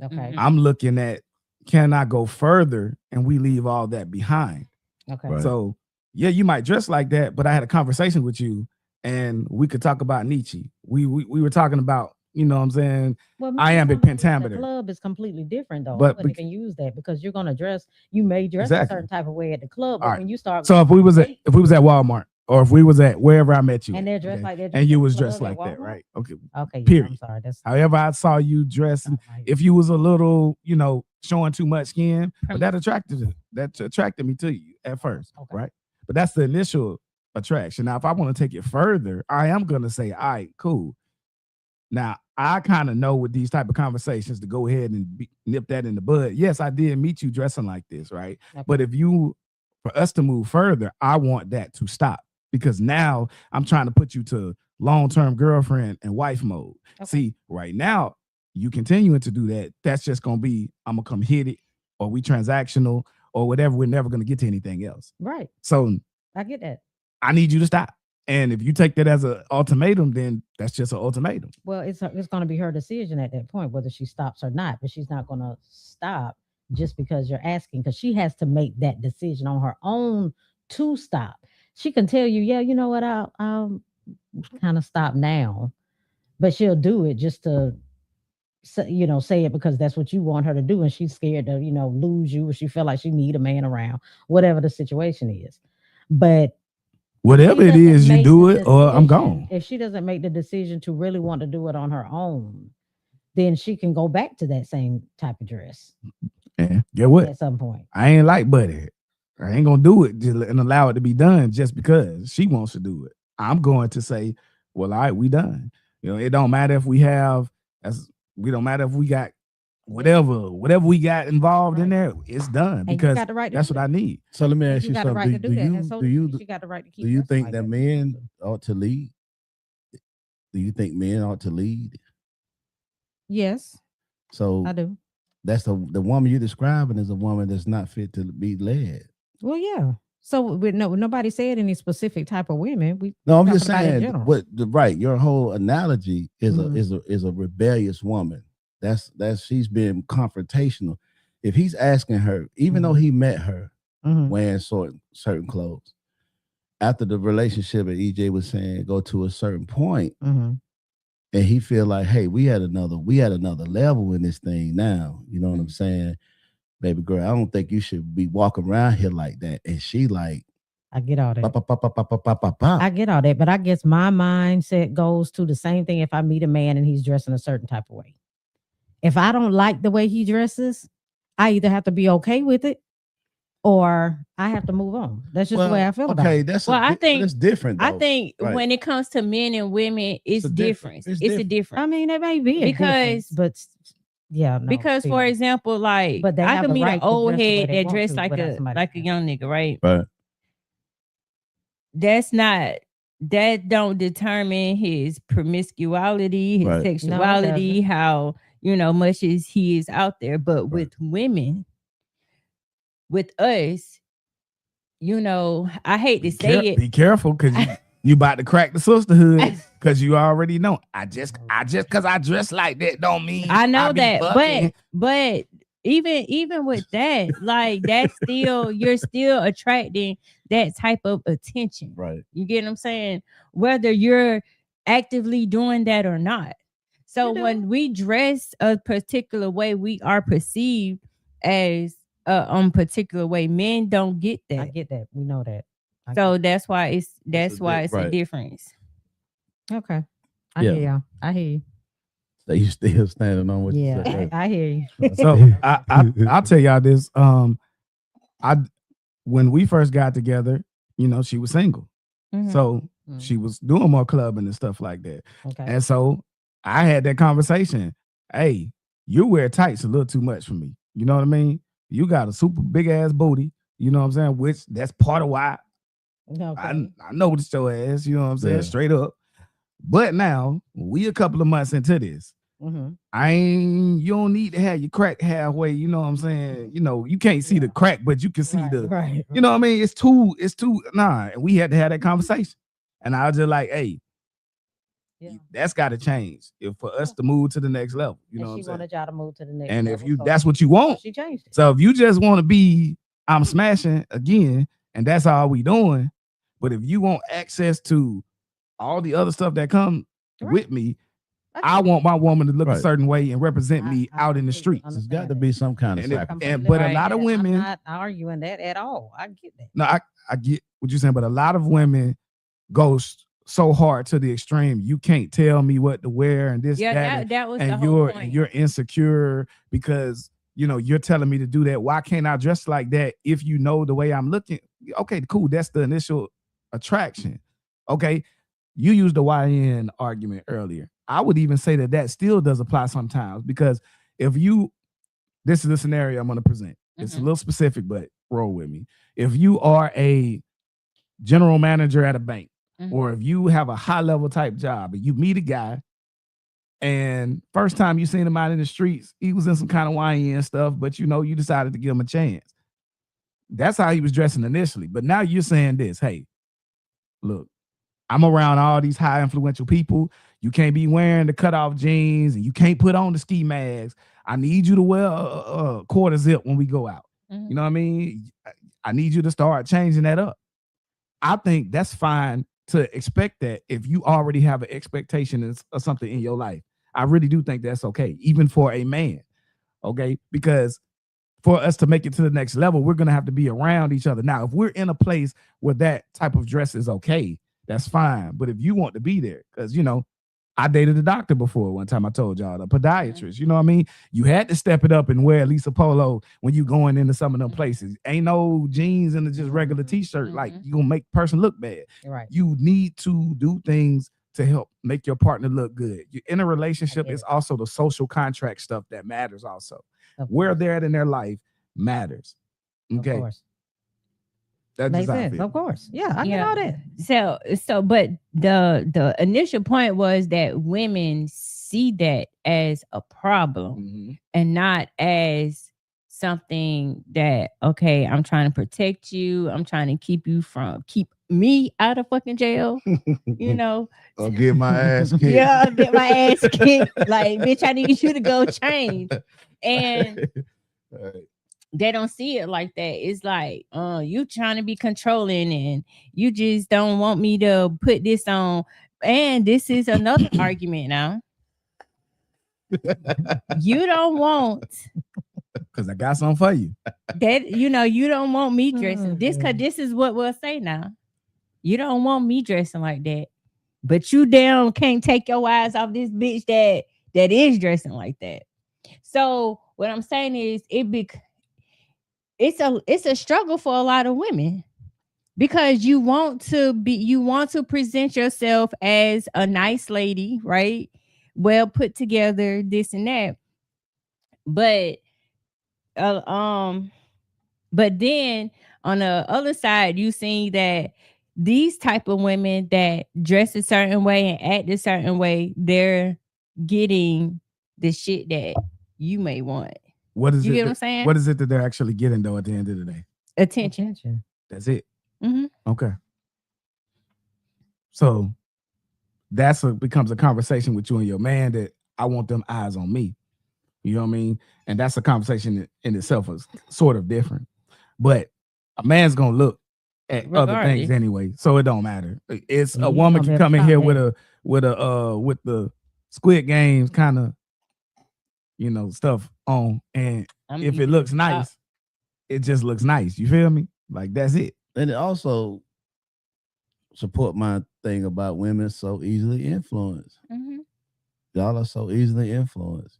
Okay. I'm looking at, can I go further and we leave all that behind? Okay. Right. So yeah, you might dress like that, but I had a conversation with you and we could talk about Nietzsche. We were talking about, you know what I'm saying? Well, iambic pentameter. The club is completely different though. But I wouldn't even use that because you're gonna dress. You may dress Exactly. a certain type of way at the club, but All right. when you start, So if we was at Walmart or if we was at wherever I met you, and they're dressed like that, and you was dressed like that, right? Okay. Okay. Period. I'm sorry. That's however I saw you dressing. If you was a little, showing too much skin, but that attracted me to you at first, right? But that's the initial attraction. Now, if I want to take it further, I am gonna say, all right, cool. Now, I kind of know with these type of conversations to go ahead and nip that in the bud. Yes, I did meet you dressing like this, right? Okay. But for us to move further, I want that to stop because now I'm trying to put you to long-term girlfriend and wife mode. Okay. See, right now, you continuing to do that, that's just going to be, I'm going to come hit it or we transactional or whatever. We're never going to get to anything else. Right. So I get that. I need you to stop. And if you take that as an ultimatum, then that's just an ultimatum. Well, it's going to be her decision at that point, whether she stops or not. But she's not going to stop just because you're asking, because she has to make that decision on her own to stop. She can tell you, yeah, you know what, I'll kind of stop now. But she'll do it just to, say it because that's what you want her to do. And she's scared to, lose you, or she feel like she need a man around, whatever the situation is. But whatever it is, you do it or I'm gone. If she doesn't make the decision to really want to do it on her own, then she can go back to that same type of dress. Yeah, get what? At some point. I ain't like Buddy. I ain't going to do it and allow it to be done just because she wants to do it. I'm going to say, well, all right, we done. It don't matter if we have, don't matter if we got whatever we got involved in there, it's done because that's what I need. So let me ask you something. Do you think that men ought to lead? Do you think men ought to lead? Yes. So I do. That's the woman you're describing is a woman that's not fit to be led. Well, yeah. So nobody said any specific type of women. I'm just saying your whole analogy is a rebellious woman. That's she's being confrontational. If he's asking her, even though he met her wearing certain clothes, after the relationship, and EJ was saying go to a certain point, and he feel like, hey, we had another level in this thing now. You know what I'm saying? Baby girl, I don't think you should be walking around here like that. And she like, I get all that. Bah. I get all that, but I guess my mindset goes to the same thing if I meet a man and he's dressing a certain type of way. If I don't like the way he dresses, I either have to be okay with it or I have to move on. That's just the way I feel about okay, it. that's Well, I think- that's different. I though. think Right. when it comes to men and women, it's a different. different- it's It's a different. difference. I mean, it may be a difference, Because- but yeah, no, Because, for still. example, like But they I have could the meet right an to old dress the way head they that want dressed to like without a somebody like a saying young nigga, right? Right. That don't determine his promiscuity, his Right. sexuality, how much as he is out there. But Right. with women, with us, I hate to say it. Be careful, because you about to crack the sisterhood, because you already know. I just because I dress like that don't mean I know be that, fucking. but even with that, like that's still you're still attracting that type of attention. Right. You get what I'm saying? Whether you're actively doing that or not. So You do. when we dress a particular way, we are perceived as a particular way. Men don't get I that. get that. We know that. I So that's why it's right. a difference. get- okay. I Yeah. hear y'all. I hear you. So you still standing on what you Yeah, said. I hear you. So I'll tell y'all this. When we first got together, she was single. Mhm. So Mm. she was doing more clubbing and stuff like that. Okay. And so I had that conversation. Hey, you wear tights a little too much for me. You know what I mean? You got a super big ass booty. You know what I'm saying? Which that's part of why Okay. I noticed your ass. You know what I'm saying? Yeah. Straight up. But now we a couple of months into this. Mhm. You don't need to have your crack halfway. You know what I'm saying? You can't see the Yeah. crack, but you can see Right, the. right. You know what I mean? It's too. Nah. And we had to have that conversation. And I was just like, hey, Yeah. that's got to change if for us to move to the next level. You know And what I'm she saying? wanted y'all to move to the next. And if level, you so- that's what you so want. she changed it. So if you just want to be, I'm smashing again, and that's all we doing. But if you want access to all the other stuff that come Right. with me, I I want my woman to look a Right. certain way and represent I- me I out in the completely streets. There's got to understand be that. some kind of And, if- sacrifice. and but a Right. lot of I'm women, not arguing that at all. I get that. no, I get what you're saying, but a lot of women go so hard to the extreme. You can't tell me what to wear and this, Yeah, that, that was the and whole point. you're insecure because you're telling me to do that. Why can't I dress like that if you know the way I'm looking? Okay, cool. That's the initial attraction. Okay, you used the YN argument earlier. I would even say that still does apply sometimes, because if you, this is the scenario I'm going to present. It's a Mhm. little specific, but roll with me. If you are a general manager at a bank, Mhm. or if you have a high level type job and you meet a guy, and first time you seen him out in the streets, he was in some kind of YN stuff, but you decided to give him a chance. That's how he was dressing initially. But now you're saying this, hey, look, I'm around all these high influential people. You can't be wearing the cutoff jeans and you can't put on the ski mask. I need you to wear a quarter zip when we go out. Mhm. You know what I mean? I need you to start changing that up. I think that's fine to expect that if you already have an expectation of something in your life. I really do think that's okay, even for a man. Okay, because for us to make it to the next level, we're gonna have to be around each other. Now, if we're in a place where that type of dress is okay, that's fine. But if you want to be there, because I dated a doctor before one time. I told y'all, a podiatrist. You know what I mean? You had to step it up and wear at least a polo when you going into some of them places. Ain't no jeans and just regular t-shirt. Like you gonna make the person look bad. Right. You need to do things to help make your partner look good. You're in a relationship, get is it. also the social contract stuff that matters also. Of Where course. they're at in their life matters. Of Okay. course. That's Makes just how I sense. feel. Of course. Yeah, I get Yeah. all that. So, but the initial point was that women see that as a problem Mhm. and not as something that, okay, I'm trying to protect you. I'm trying to keep me out of fucking jail. I'll get my ass kicked. Yeah, get my ass kicked. Like, bitch, I need you to go change. And Right. they don't see it like that. It's like, you trying to be controlling and you just don't want me to put this on. And this is another argument now. You don't want Because I got something for you. that, you don't want me dressing this, because Mhm. this is what we'll say now. You don't want me dressing like that. But you damn can't take your eyes off this bitch that is dressing like that. So what I'm saying is it's a struggle for a lot of women because you want to present yourself as a nice lady, right? Well put together, this and that. But uh, um but then on the other side, you see that these type of women that dress a certain way and act a certain way, they're getting the shit that you may want. What is You it? get what I'm saying? What is it that they're actually getting though at the end of the day? Attention. That's it. Mm-hmm. Okay. So becomes a conversation with you and your man that I want them eyes on me. You know what I mean? And that's a conversation in itself is sort of different. But a man's gonna look at other things anyway, so it don't matter. It's a woman can come in here with the Squid Games kind of, you know, stuff on, and if it looks nice, it just looks nice. You feel me? Like that's it. And it also support my thing about women so easily influenced. Mm-hmm. Y'all are so easily influenced.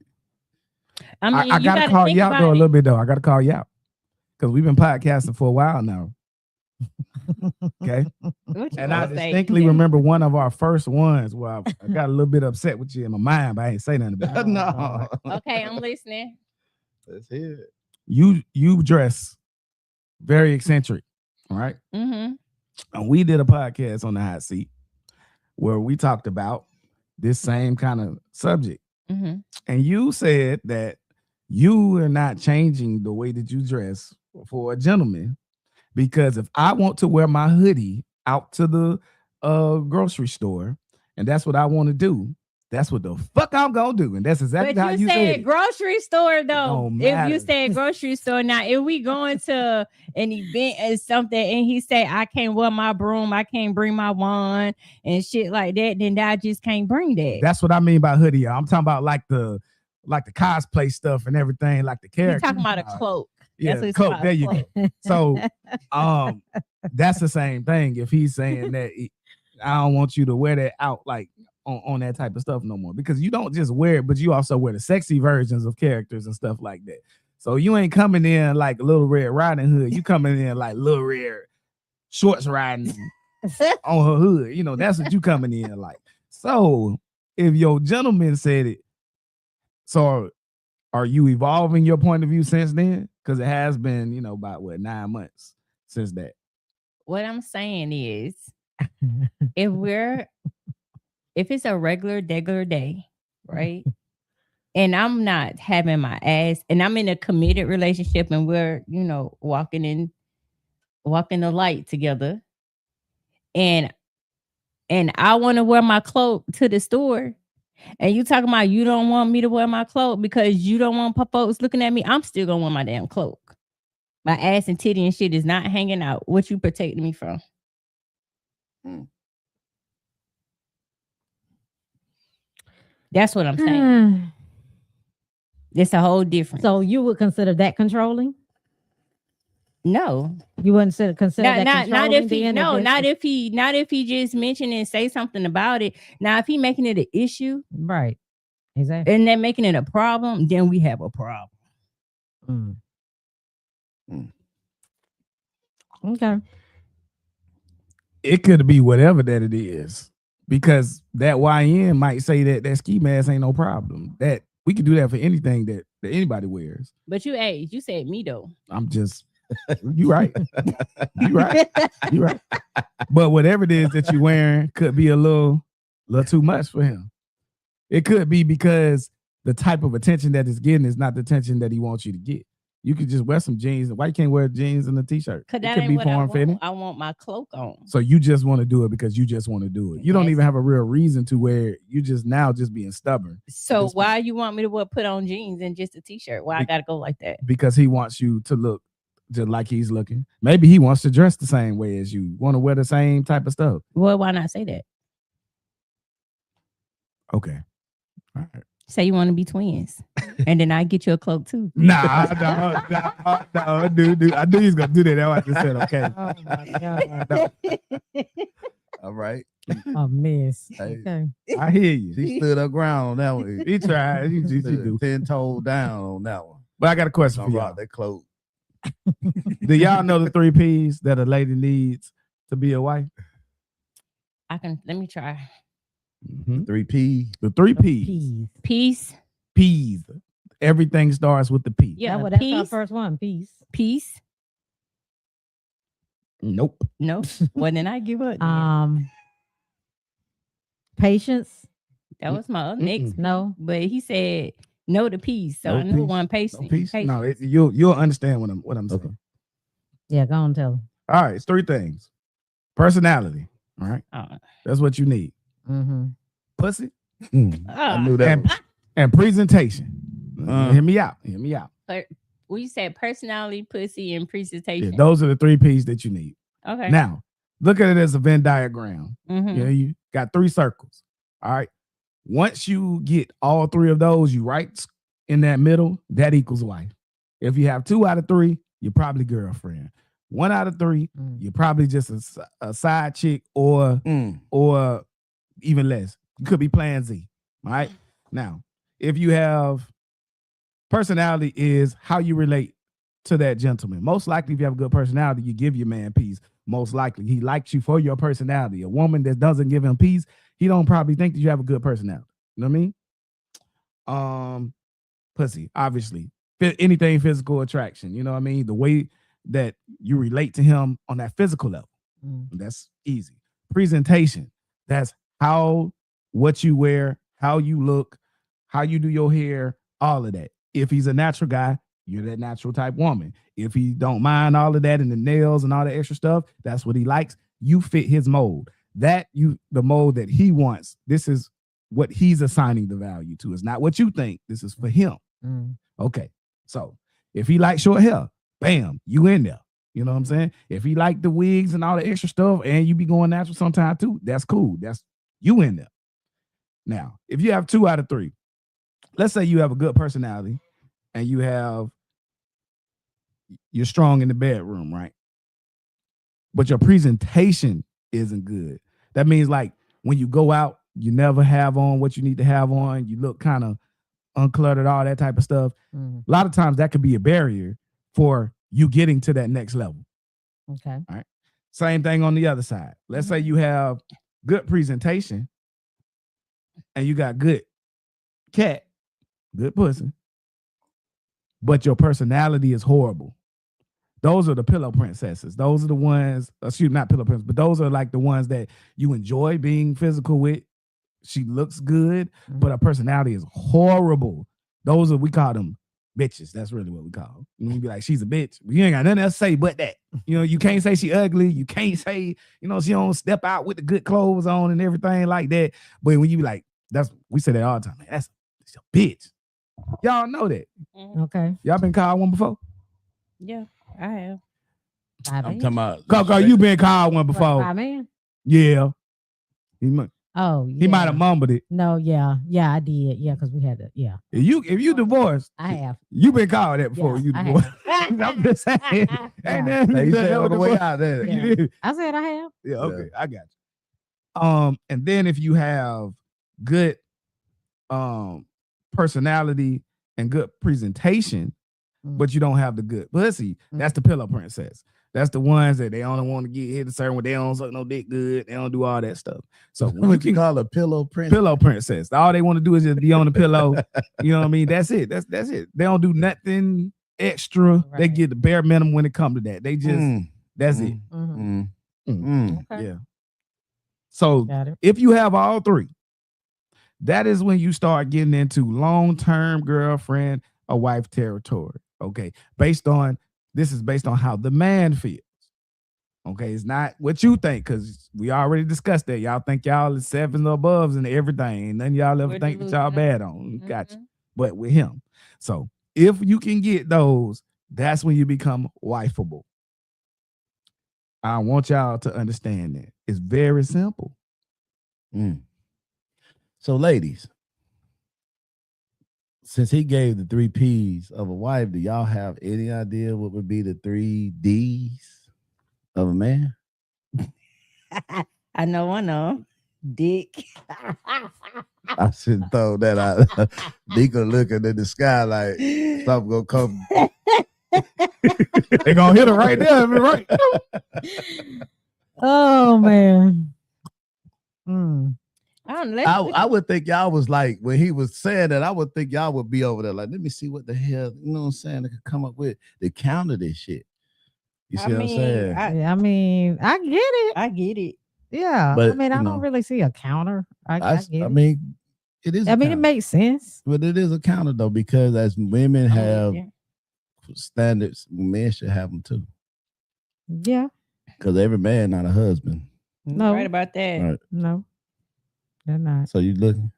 I mean, I gotta call you out though a little bit though. I gotta call you out because we've been podcasting for a while now. Okay. And I distinctly remember one of our first ones where I got a little bit upset with you in my mind, but I ain't say nothing about it. No. Okay, I'm listening. Let's hear it. You dress very eccentric, all right? Mm-hmm. And we did a podcast on the hot seat where we talked about this same kind of subject. Mm-hmm. And you said that you are not changing the way that you dress for a gentleman, because if I want to wear my hoodie out to the grocery store and that's what I want to do, that's what the fuck I'm gonna do. And that's exactly how you said grocery store though. If you matter. said grocery store, now if we going to an event or something and he say I can't wear my broom, I can't bring my wand and shit like that, then I just can't bring that. That's what I mean by hoodie. I'm talking about like the cosplay stuff and everything, like the character. You're talking about a cloak. Yeah, that's cloak. There you go. So that's the same thing. If he's saying that I don't want you to wear that out like on that type of stuff no more, because you don't just wear it, but you also wear the sexy versions of characters and stuff like that. So you ain't coming in like Little Red Riding Hood. You coming in like Little Red Shorts Riding on her hood. You know, that's what you coming in like. So if your gentleman said it, so are you evolving your point of view since then? Because it has been, you know, about 9 months since that. What I'm saying is, if it's a regular day, right? And I'm not having my ass, and I'm in a committed relationship, and we're, you know, walking the light together, and I want to wear my cloak to the store, and you talking about you don't want me to wear my cloak because you don't want folks looking at me, I'm still gonna wear my damn cloak. My ass and titty and shit is not hanging out. What you protecting me from? That's what I'm saying. It's a whole difference. So you would consider that controlling? No, you wouldn't consider that not if he not if he just mention and say something about it. Now, if he making it an issue, right? Exactly, and they're making it a problem, then we have a problem. Okay, it could be whatever that it is, because that YN might say that ski mask ain't no problem. That we could do that for anything that anybody wears. But you said me though. I'm just. You right. You right. You right. But whatever it is that you're wearing could be a little too much for him. It could be because the type of attention that it's getting is not the attention that he wants you to get. You could just wear some jeans. Why you can't wear jeans and a t-shirt? Because that ain't what I want. I want my cloak on. So you just want to do it because you just want to do it. You don't even have a real reason to wear it. You just being stubborn. So why you want me to put on jeans and just a t-shirt? Why I gotta go like that? Because he wants you to look just like he's looking. Maybe he wants to dress the same way as you. Want to wear the same type of stuff. Well, why not say that? Okay. All right. Say you want to be twins, and then I get you a cloak too. No, dude. I knew he was gonna do that. That's why I just said okay. Oh my God. No. All right. A mess. Hey, Okay. I hear you. She stood her ground on that one. He tried. He do. 10 toes down on that one. But I got a question for I you. rock that cloak. Do y'all know the 3 P's that a lady needs to be a wife? Let me try. 3P. The 3 P's. Peace. Peace. P's. Everything starts with the P. Yeah, Well, that's our peace. first one. Peace. Peace. Nope. No. Well, then I give up. then. Patience. That was my next. No. But he said no to peace. So No I know peace. one No patient. peace. patient. No, you'll understand what I'm saying. Okay. Yeah, go on, tell them. All right, it's 3 things. Personality. All right. That's what you need. Mm-hmm. Pussy I knew that. and presentation. Hear me out. Hear me out. Well, you said personality, pussy, and presentation. Yeah, those are the 3 P's that you need. Okay. Now, look at it as a Venn diagram. Mhm. You know, you got 3 circles. All right. Once you get all 3 of those, you right in that middle, that equals wife. If you have 2 out of 3, you're probably girlfriend. 1 out of 3, you're probably just a side chick or even less. You could be plan Z. All right. Now, if you have personality is how you relate to that gentleman. Most likely, if you have a good personality, you give your man peace. Most likely, he likes you for your personality. A woman that doesn't give him peace, he don't probably think that you have a good personality. You know what I mean? Pussy, obviously. Anything physical attraction. You know what I mean? The way that you relate to him on that physical level. That's easy. Presentation. That's what you wear, how you look, how you do your hair, all of that. If he's a natural guy, you're that natural type woman. If he don't mind all of that and the nails and all the extra stuff, that's what he likes. You fit his mold. The mold that he wants. This is what he's assigning the value to. It's not what you think. This is for him. Okay. So if he likes short hair, bam, you in there. You know what I'm saying? If he like the wigs and all the extra stuff and you be going natural sometime too, that's cool. That's you in there. Now, if you have 2 out of 3, let's say you have a good personality and you're strong in the bedroom, right? But your presentation isn't good. That means like when you go out, you never have on what you need to have on. You look kind of uncluttered, all that type of stuff. A lot of times that could be a barrier for you getting to that next level. Okay. All right. Same thing on the other side. Let's say you have good presentation and you got good pussy, but your personality is horrible. Those are the pillow princesses. Those are the ones, not pillow princesses, but those are like the ones that you enjoy being physical with. She looks good, but her personality is horrible. We call them bitches. That's really what we call them. You be like, she's a bitch. You ain't got nothing else to say but that. You know, you can't say she ugly. You can't say, she don't step out with the good clothes on and everything like that. But when you be like, we say that all the time. Man, that's a bitch. Y'all know that. Okay. Y'all been called one before? Yeah, I have. I'm talking about. Go, you been called one before. By man? Yeah. He yeah. might have mumbled it. No, yeah, I did. Yeah, because we had to. Yeah. If you divorced, I have. You been called that before. Yeah, You I divorced. have. I'm just saying. Yeah. Ain't that He said on the way out there. Yeah. You did. I said I have. Yeah, okay, I got you. And then if you have good personality and good presentation, but you don't have the good pussy, that's the pillow princess. That's the ones that they only want to get hit a certain way. They don't suck no dick good. They don't do all that stuff. So What you call a pillow princess? Pillow princess. All they want to do is just be on the pillow. You know what I mean? That's it. That's it. They don't do nothing extra. Right. They get the bare minimum when it comes to that. They just that's it. Okay. Yeah. So Got it. if you have all 3, that is when you start getting into long-term girlfriend or wife territory. Okay. This is based on how the man feels. Okay. It's not what you think, because we already discussed that. Y'all think y'all is 7s or aboves and everything. And none of y'all ever think that y'all bad on. Gotcha. But with him. So if you can get those, that's when you become wifeable. I want y'all to understand that. It's very simple. So, ladies, since he gave the 3 P's of a wife, do y'all have any idea what would be the 3 D's of a man? I know one of them. Dick. I shouldn't throw that out. They gonna looking in the sky like something gonna come. They gonna hit her right there, right? Oh man. Mm. I don't know. I would think y'all was like, when he was saying that, I would think y'all would be over there like, let me see what the hell, you know what I'm saying, they could come up with to counter this shit. You see what I'm saying? I mean, I get it. I get it. Yeah. But, I mean, I you don't know, really see a counter. I get it. mean, it is. I mean, it makes sense. But it is a counter though, because as women have standards, men should have them too. Yeah. Because every man not a husband. No. Right about that. Right. No. They're not. So you looking?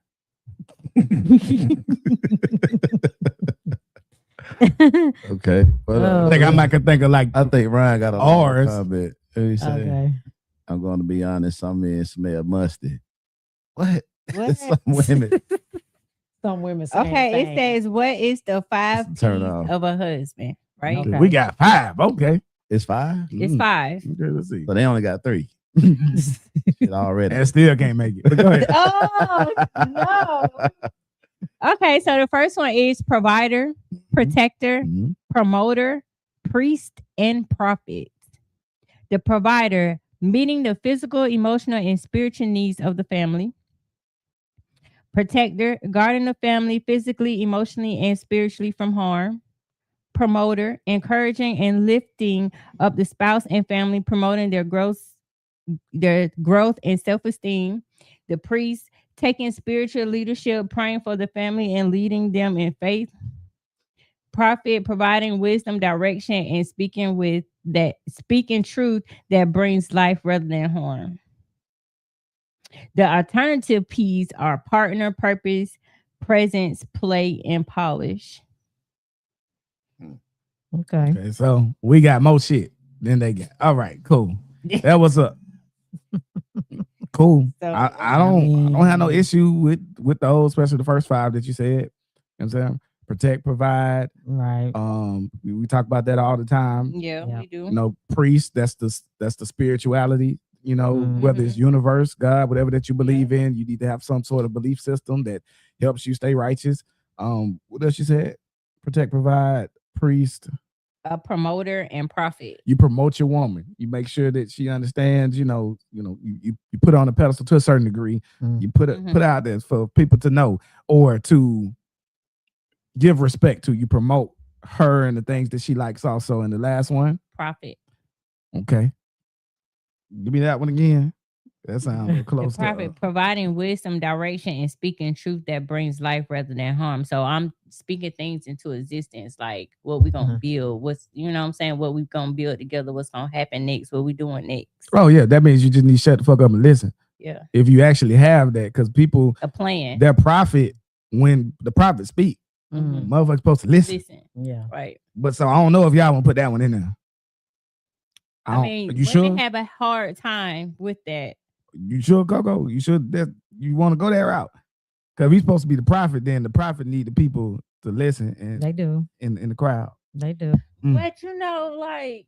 Okay. Well, I think I might could think of like I think Ryan got a Ours. comment. What he say? Okay. I'm going to be honest. Some men smell musty. What? What? Some women. Some women say Okay, it says what is the 5 Turn P's off. of a husband, right? Okay. we got 5. Okay. It's 5. It's 5. Okay, let's see. So they only got 3. Shit already. And still can't make it. But go ahead. Oh no. Okay, so the first one is provider, protector, Mhm. promoter, priest, and prophet. The provider, meeting the physical, emotional, and spiritual needs of the family. Protector, guarding the family physically, emotionally, and spiritually from harm. Promoter, encouraging and lifting up the spouse and family, promoting their growth and self-esteem. The priest, taking spiritual leadership, praying for the family and leading them in faith. Prophet, providing wisdom, direction, and speaking truth that brings life rather than harm. The alternative P's are partner, purpose, presence, play, and polish. Okay. Okay, so we got more shit than they got. All right, cool. That was up. Cool. So, I don't have no issue with those, especially the first 5 that you said. You know what I'm saying? Protect, provide. Right. We talk about that all the time. Yeah, Yeah. we do. You know, priest, that's the spirituality, you know, Mhm. whether it's universe, God, whatever that you believe in, you need to have some sort of belief system that helps you stay righteous. What else you said? Protect, provide, priest. A promoter and prophet. You promote your woman. You make sure that she understands, you put her on a pedestal to a certain degree. Mm. You put it out there for people to know or to give respect to. You promote her and the things that she likes also. And the last one, Prophet. okay. Give me that one again. That sounds The close prophet, to providing wisdom, direction, and speaking truth that brings life rather than harm. So I'm speaking things into existence, like what we gonna build, what's what I'm saying, what we gonna build together, what's gonna happen next, what we doing next. Oh yeah, that means you just need to shut the fuck up and listen. Yeah. If you actually have that, because people A plan. their prophet, when the prophet speak, motherfuckers supposed to listen. Yeah. Right. But so I don't know if y'all want to put that one in there. I mean, you women sure? have a hard time with that. You sure, Coco? You should. You want to go that route? Because if he's supposed to be the prophet, then the prophet need the people to listen. And They do. in the crowd. They do. But like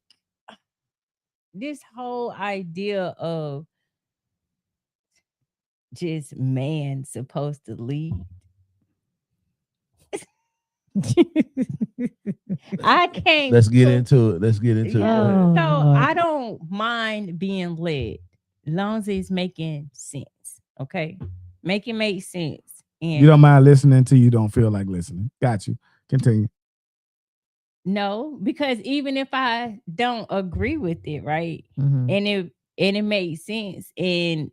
this whole idea of just man supposed to lead. I can't. Let's get into it. So Oh, I don't mind being led, as long as it's making sense. Okay, make sense. And You don't mind listening till you don't feel like listening. Got you. Continue. no, because even if I don't agree with it, right, Mhm. and it makes sense, and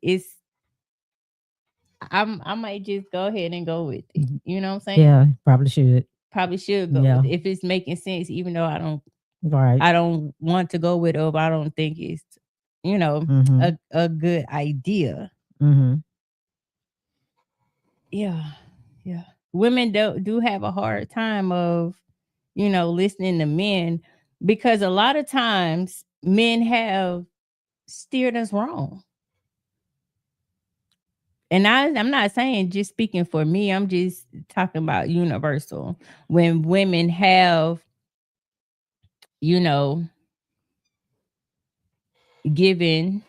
I might just go ahead and go with it. You know what I'm saying? Yeah, probably should. Probably should go Yeah. with it if it's making sense, even though I don't Right. want to go with it, or if I don't think it's Mhm. a good idea. Mhm. Yeah. Women do have a hard time of listening to men, because a lot of times men have steered us wrong. And I'm not saying just speaking for me, I'm just talking about universal. When women have given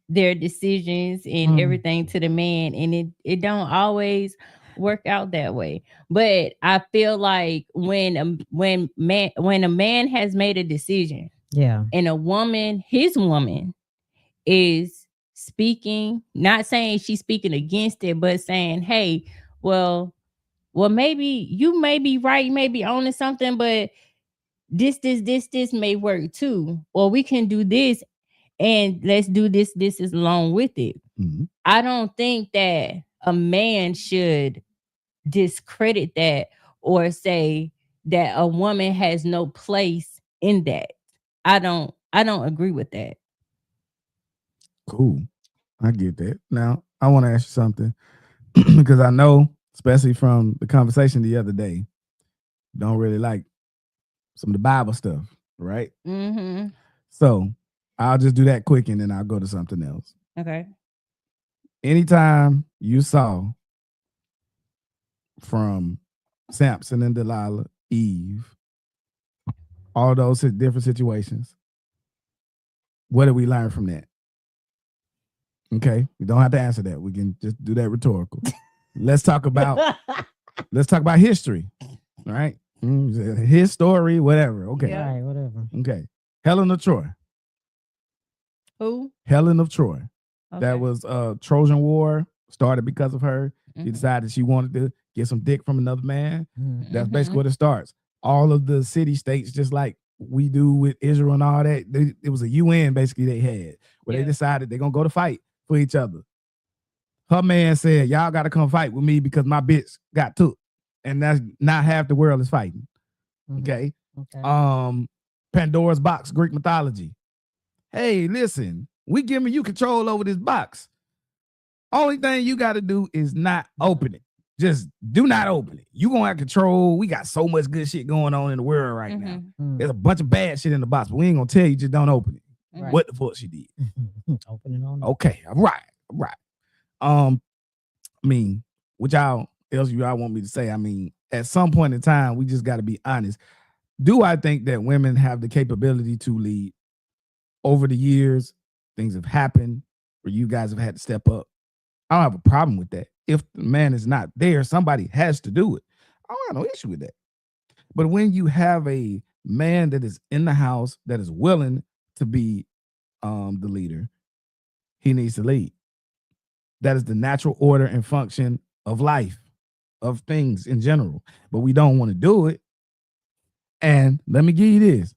their decisions and everything to the man, and it don't always work out that way. But I feel like when a man has made a decision, Yeah. and a woman, his woman, is speaking, not saying she's speaking against it, but saying, hey, well, maybe you may be right, you may be owning something, but this may work too. Or we can do this and let's do this is along with it. Mhm. I don't think that a man should discredit that or say that a woman has no place in that. I don't agree with that. Cool. I get that. Now, I want to ask you something because I know, especially from the conversation the other day, don't really like some of the Bible stuff, right? Mm-hmm. So I'll just do that quick and then I'll go to something else. Okay. Anytime you saw from Samson and Delilah, Eve, all those different situations, what did we learn from that? Okay, we don't have to answer that. We can just do that rhetorical. Let's talk about history. All right, his story, whatever. Okay, Yeah. Right, whatever. okay. Helen of Troy. Who? Helen of Troy. Okay. That was Trojan War started because of her. She Mhm. decided she wanted to get some dick from another man. Mhm. That's Mhm. basically what it starts. All of the city states, just like we do with Israel and all that, it was a UN basically they had where they Yeah. decided they're gonna go to fight for each other. Her man said, y'all gotta come fight with me because my bitch got took. And that's not half the world is fighting. Mhm. Okay. Okay. Pandora's box, Greek mythology. Hey, listen, we giving you control over this box. Only thing you got to do is not open it. Just do not open it. You gonna have control. We got so much good shit going on in the world right now. Mhm. Mm. There's a bunch of bad shit in the box, but we ain't gonna tell you. Just don't open it. Right. What the fuck she did? Open it on. Okay, all right. I mean, which else y'all want me to say? I mean, at some point in time, we just got to be honest. Do I think that women have the capability to lead? Over the years, things have happened where you guys have had to step up. I don't have a problem with that. If the man is not there, somebody has to do it. I don't have no issue with that. But when you have a man that is in the house that is willing to be the leader, he needs to lead. That is the natural order and function of life, of things in general. But we don't want to do it. And let me give you this.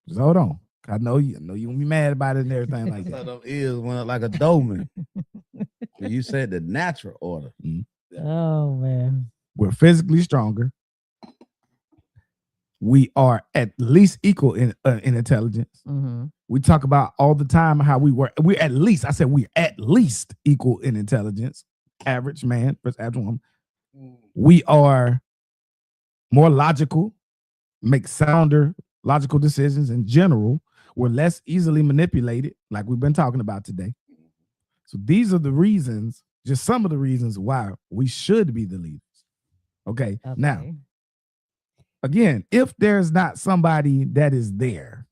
Just hold on. I know you gonna be mad about it and everything like So that. them ears went up like a Doberman. You said the natural order. Oh man. We're physically stronger. We are at least equal in intelligence. Mm-hmm. We talk about all the time how we're at least equal in intelligence. Average man versus average woman. We are more logical, make sounder logical decisions in general. We're less easily manipulated, like we've been talking about today. So these are the reasons, just some of the reasons why we should be the leaders. Okay. Now, again, if there's not somebody that is there,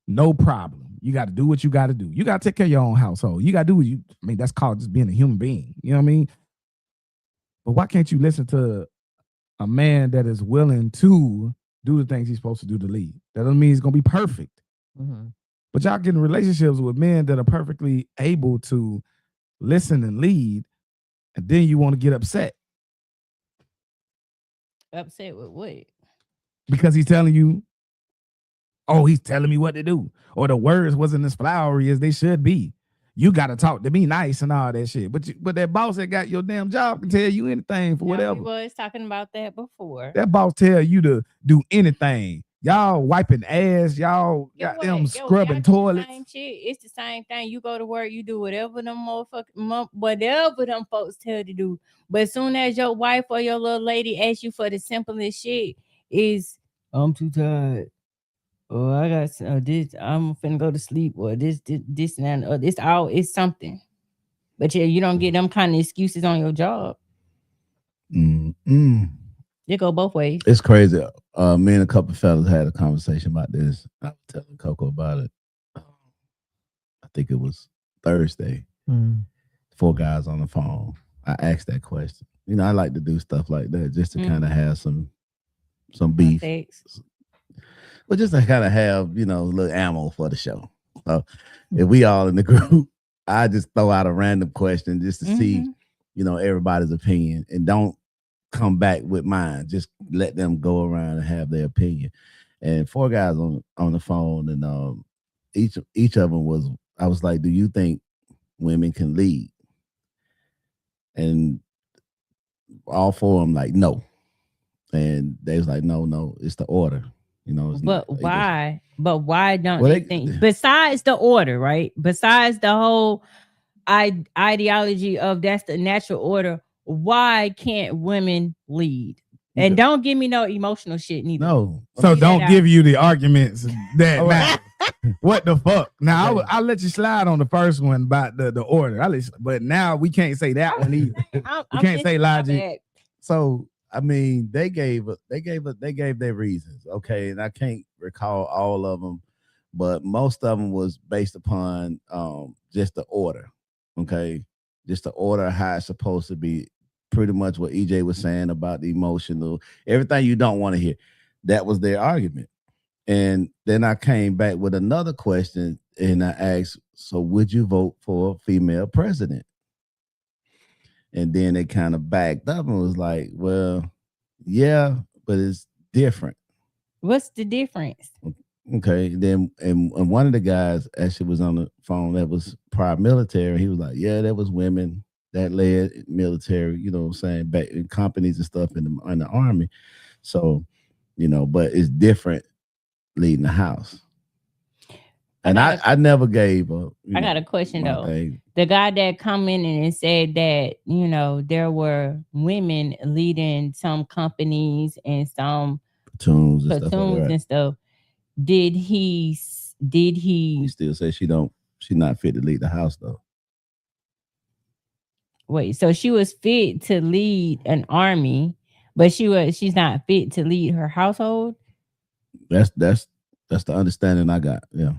no problem. You got to do what you got to do. You got to take care of your own household. You got to do what that's called just being a human being. You know what I mean? But why can't you listen to a man that is willing to do the things he's supposed to do to lead? That doesn't mean he's going to be perfect. Mm-hmm. But y'all get in relationships with men that are perfectly able to listen and lead, and then you want to get upset. Upset with what? Because he's telling you, oh, he's telling me what to do. Or the words wasn't as flowery as they should be. You got to talk to me nice and all that shit. But that boss that got your damn job can tell you anything for whatever. We was talking about that before. That boss tell you to do anything. Y'all wiping ass. Y'all got them scrubbing toilets. It's the same thing. You go to work, you do whatever whatever them folks tell you to do. But as soon as your wife or your little lady asks you for the simplest shit, is I'm too tired. Oh, I got this. I'm finna go to sleep. Or this and that. It's something. But yeah, you don't get them kind of excuses on your job. It go both ways. It's crazy. Me and a couple of fellas had a conversation about this. I was telling Coco about it. I think it was Thursday. 4 guys on the phone. I asked that question. You know, I like to do stuff like that just to kind of have some beef. Context. Well, just to kind of have, you know, a little ammo for the show. So if we all in the group, I just throw out a random question just to see, you know, everybody's opinion, and don't come back with mine. Just let them go around and have their opinion. And 4 guys on the phone, and each of them was, I was like, do you think women can lead? And all 4 of them like, no. And they was like, no, it's the order. You know, but why? But why don't Well, they think? Besides the order, right? Besides the whole ideology of that's the natural order, why can't women lead? And don't give me no emotional shit neither. No. So don't give you the arguments that All right. matter. What the fuck? Now I'll let you slide on the first one about the order. But now we can't say that one either. We can't say logic. So I mean, they gave their reasons, okay, and I can't recall all of them, but most of them was based upon just the order, okay, just the order how it's supposed to be. Pretty much what EJ was saying about the emotional, everything you don't want to hear. That was their argument. And then I came back with another question, and I asked, so would you vote for a female president? And then they kind of backed up and was like, well, yeah, but it's different. What's the difference? Okay. Then and one of the guys actually was on the phone that was prior military. He was like, yeah, there was women that led military, you know what I'm saying, back in companies and stuff in the army. So, you know, but it's different leading the house. And I never gave up. I got a question though. The guy that commented and said that, you know, there were women leading some companies and some platoons and stuff. Did he still say she's not fit to lead the house though? Wait, so she was fit to lead an army, but she's not fit to lead her household? That's the understanding I got. Yeah.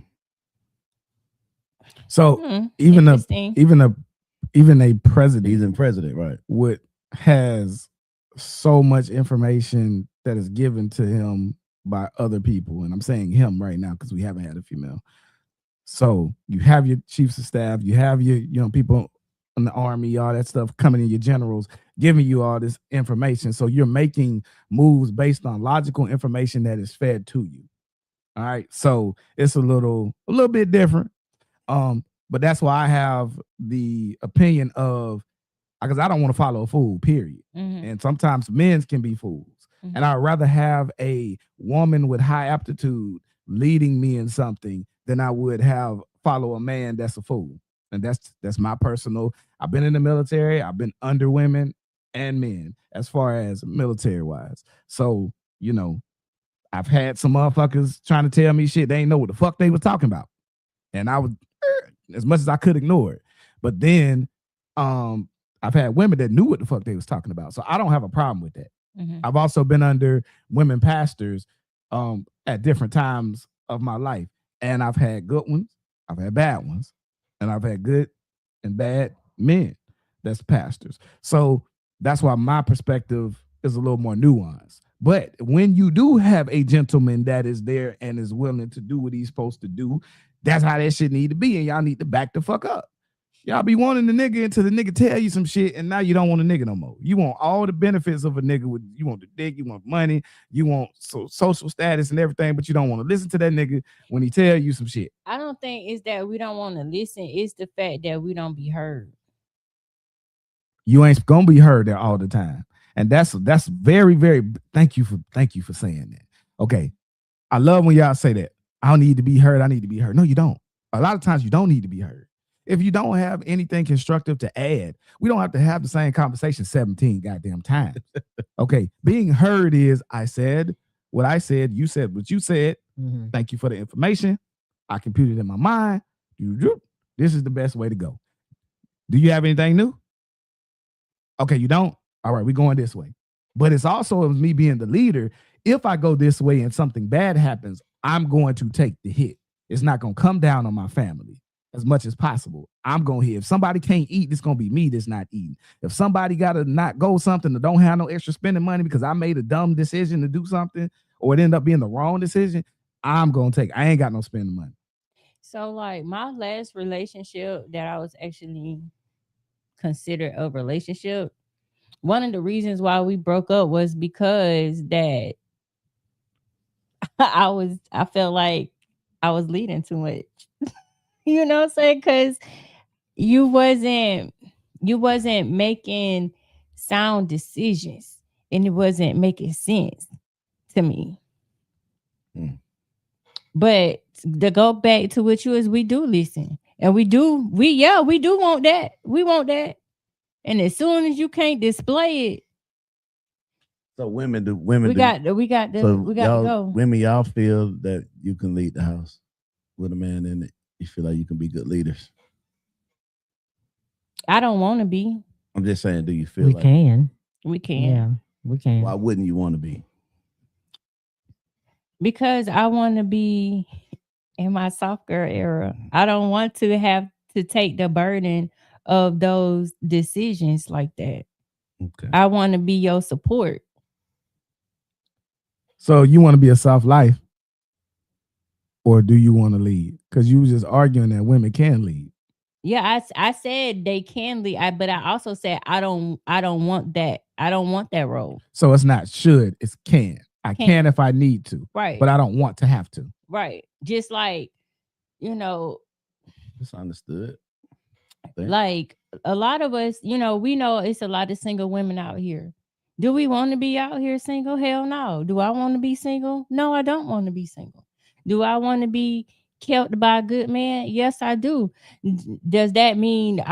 So even a president, he's in president, right? Has so much information that is given to him by other people, and I'm saying him right now because we haven't had a female. So you have your chiefs of staff, you have your people in the army, all that stuff coming in, your generals giving you all this information. So you're making moves based on logical information that is fed to you. All right, so it's a little bit different. But that's why I have the opinion of, because I don't want to follow a fool, period. And sometimes men can be fools. And I'd rather have a woman with high aptitude leading me in something than I would have follow a man that's a fool. And that's my personal. I've been in the military. I've been under women and men as far as military wise. So, you know, I've had some motherfuckers trying to tell me shit. They ain't know what the fuck they was talking about. And I was, as much as I could ignore it. But then I've had women that knew what the fuck they was talking about. So I don't have a problem with that. I've also been under women pastors at different times of my life. And I've had good ones, I've had bad ones, and I've had good and bad men that's pastors. So that's why my perspective is a little more nuanced. But when you do have a gentleman that is there and is willing to do what he's supposed to do, that's how that shit need to be. And y'all need to back the fuck up. Y'all be wanting the nigga until the nigga tell you some shit, and now you don't want a nigga no more. You want all the benefits of a nigga. You want the dick, you want money, you want social status and everything, but you don't want to listen to that nigga when he tell you some shit. I don't think it's that we don't want to listen. It's the fact that we don't be heard. You ain't gonna be heard there all the time. And that's very, very, thank you for saying that. Okay. I love when y'all say that. I don't need to be heard. I need to be heard. No, you don't. A lot of times you don't need to be heard. If you don't have anything constructive to add, we don't have to have the same conversation 17 goddamn times. Okay. Being heard is, I said what I said, you said what you said. Thank you for the information. I computed it in my mind. This is the best way to go. Do you have anything new? Okay, you don't? All right, we're going this way. But it's also me being the leader. If I go this way and something bad happens, I'm going to take the hit. It's not going to come down on my family. as much as possible. I'm gonna hit. If somebody can't eat, it's gonna be me that's not eating. If somebody gotta not go something or don't have no extra spending money because I made a dumb decision to do something or it ended up being the wrong decision, I'm gonna take. I ain't got no spending money. So like my last relationship that I was actually considered a relationship, one of the reasons why we broke up was because that I felt like I was leading too much. You know what I'm saying? Because you wasn't making sound decisions and it wasn't making sense to me. Mm. But to go back to what you is, we do listen. And we do want that. We want that. And as soon as you can't display it, So we got to go. Women, y'all feel that you can lead the house with a man in it. You feel like you can be good leaders. I don't want to be. I'm just saying, do you feel We like can. We can. Yeah, we can. why wouldn't you want to be? Because I want to be in my soft girl era. I don't want to have to take the burden of those decisions like that. Okay. I want to be your support. So you want to be a soft life, or do you want to lead? Because you was just arguing that women can lead. Yeah, I said they can lead, but I also said I don't want that. I don't want that role. So it's not should, it's can. I can if I need to. Right. But I don't want to have to. Right. Just like, It's understood. Like a lot of us, we know it's a lot of single women out here. Do we want to be out here single? Hell no. Do I want to be single? No, I don't want to be single. Do I want to be kept by a good man? Yes, I do. Does that mean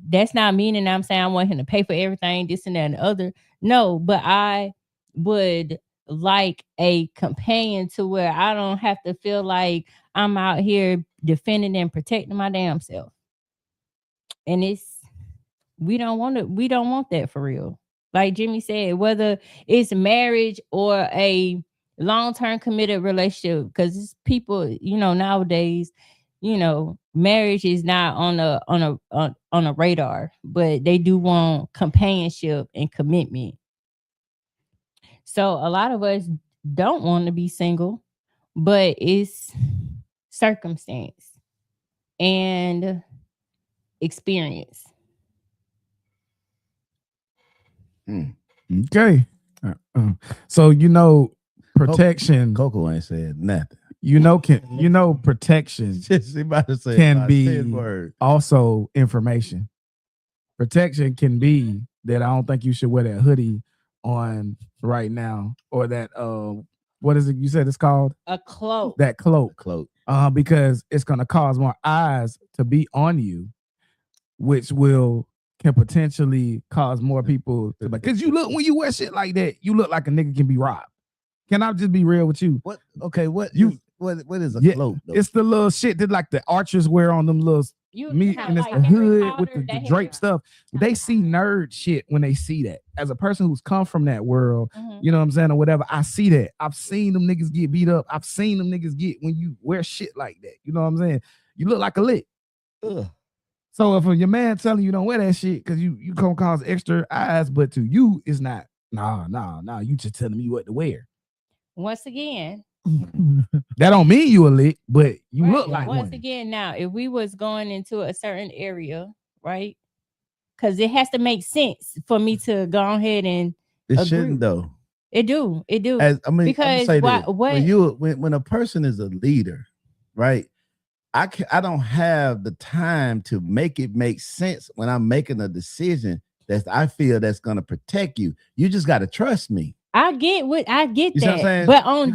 that's not meaning I'm saying I want him to pay for everything, this and that and the other. No, but I would like a companion to where I don't have to feel like I'm out here defending and protecting my damn self. And we don't want that for real. Like Jimmy said, whether it's marriage or a long-term committed relationship, because it's people, nowadays, marriage is not on a radar, but they do want companionship and commitment. So a lot of us don't want to be single, but it's circumstance and experience. Okay. So protection. Coco ain't said nothing. Protection She about to say can be 10 words. also information. Protection can be that I don't think you should wear that hoodie on right now, or that what is it you said it's called? A cloak. That cloak. Cloak. Because it's gonna cause more eyes to be on you, which can potentially cause more people to, because you look, when you wear shit like that, you look like a nigga can be robbed. Can I just be real with you? What? Okay, what is a cloak though? It's the little shit that like the archers wear on them little and it's the hood with the drape stuff. They see nerd shit when they see that. As a person who's come from that world, you know what I'm saying, or whatever, I see that. I've seen them niggas get beat up. I've seen them niggas get when you wear shit like that. You know what I'm saying? You look like a lick. Ugh. So if your man telling you don't wear that shit because you gonna cause extra eyes, but to you it's not. Nah. You just telling me what to wear. Once again, that don't mean you a lick, but you look like once one. again. Now, if we was going into a certain area, right? Because it has to make sense for me to go ahead and it shouldn't though. It do. Because when a person is a leader, right? I don't have the time to make it make sense when I'm making a decision that I feel that's gonna protect you. You just gotta trust me. I get You that, but on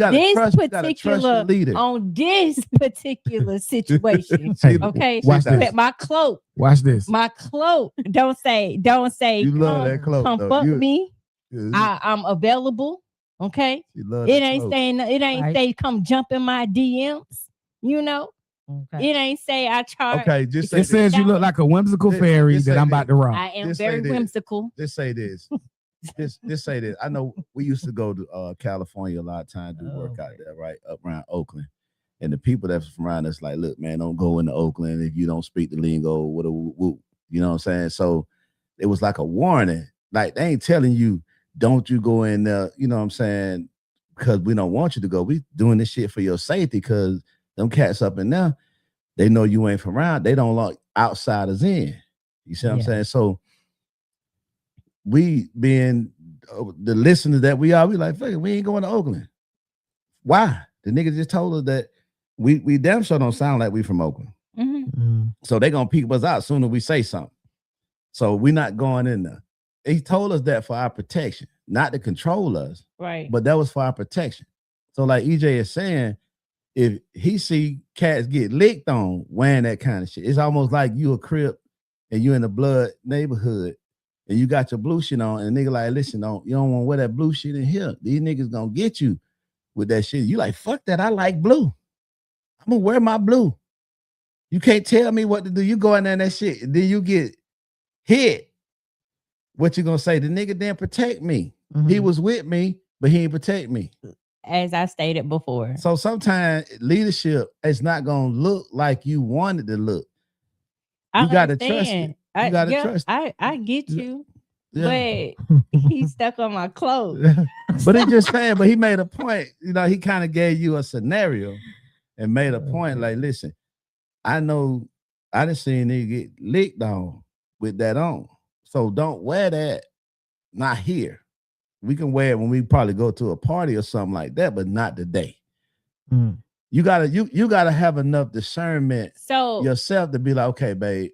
this particular situation, okay. Watch this. My cloak. Watch this. My cloak. Don't say. You love that cloak. Come fuck me. I'm available. Okay. It ain't saying. It ain't say come jump in my DMs. Okay. It ain't say I charge. Okay, it says you look like a whimsical fairy that I'm about to rob. I am very whimsical. Just say this. Just say this. I know we used to go to California a lot of times, do work out there, right up around Oakland, And the people that's from around us like, look, man, don't go into Oakland if you don't speak the lingo. What a whoop. You know what I'm saying? So it was like a warning. Like they ain't telling you, don't you go in there, you know what I'm saying? Because we don't want you to go. We doing this shit for your safety because them cats up in there, they know you ain't from around. They don't like outsiders in. You see what I'm saying? So we being the listeners that we are, we like, fuck it, we ain't going to Oakland. Why? The nigga just told us that we damn sure don't sound like we from Oakland. So they gonna peep us out soon as we say something. So we're not going in there. He told us that for our protection, not to control us, right? But that was for our protection. So like EJ is saying, if he see cats get licked on wearing that kind of shit, it's almost like you a Crip and you in a blood neighborhood and you got your blue shit on, and a nigga like, listen, you don't want to wear that blue shit in here. These niggas gonna get you with that shit. You like, fuck that, I like blue. I'm gonna wear my blue. You can't tell me what to do. You go in there and that shit, then you get hit. What you gonna say? The nigga didn't protect me. He was with me, but he didn't protect me. As I stated before. So sometimes leadership is not gonna look like you want it to look. You gotta trust it. You gotta trust it. I get you, but he's stuck on my clothes. But he just saying, but he made a point. You know, he kind of gave you a scenario and made a point. Like, listen, I know I done seen nigga get licked on with that on. So don't wear that. Not here. We can wear it when we probably go to a party or something like that, but not today. You gotta have enough discernment yourself to be like, okay, babe,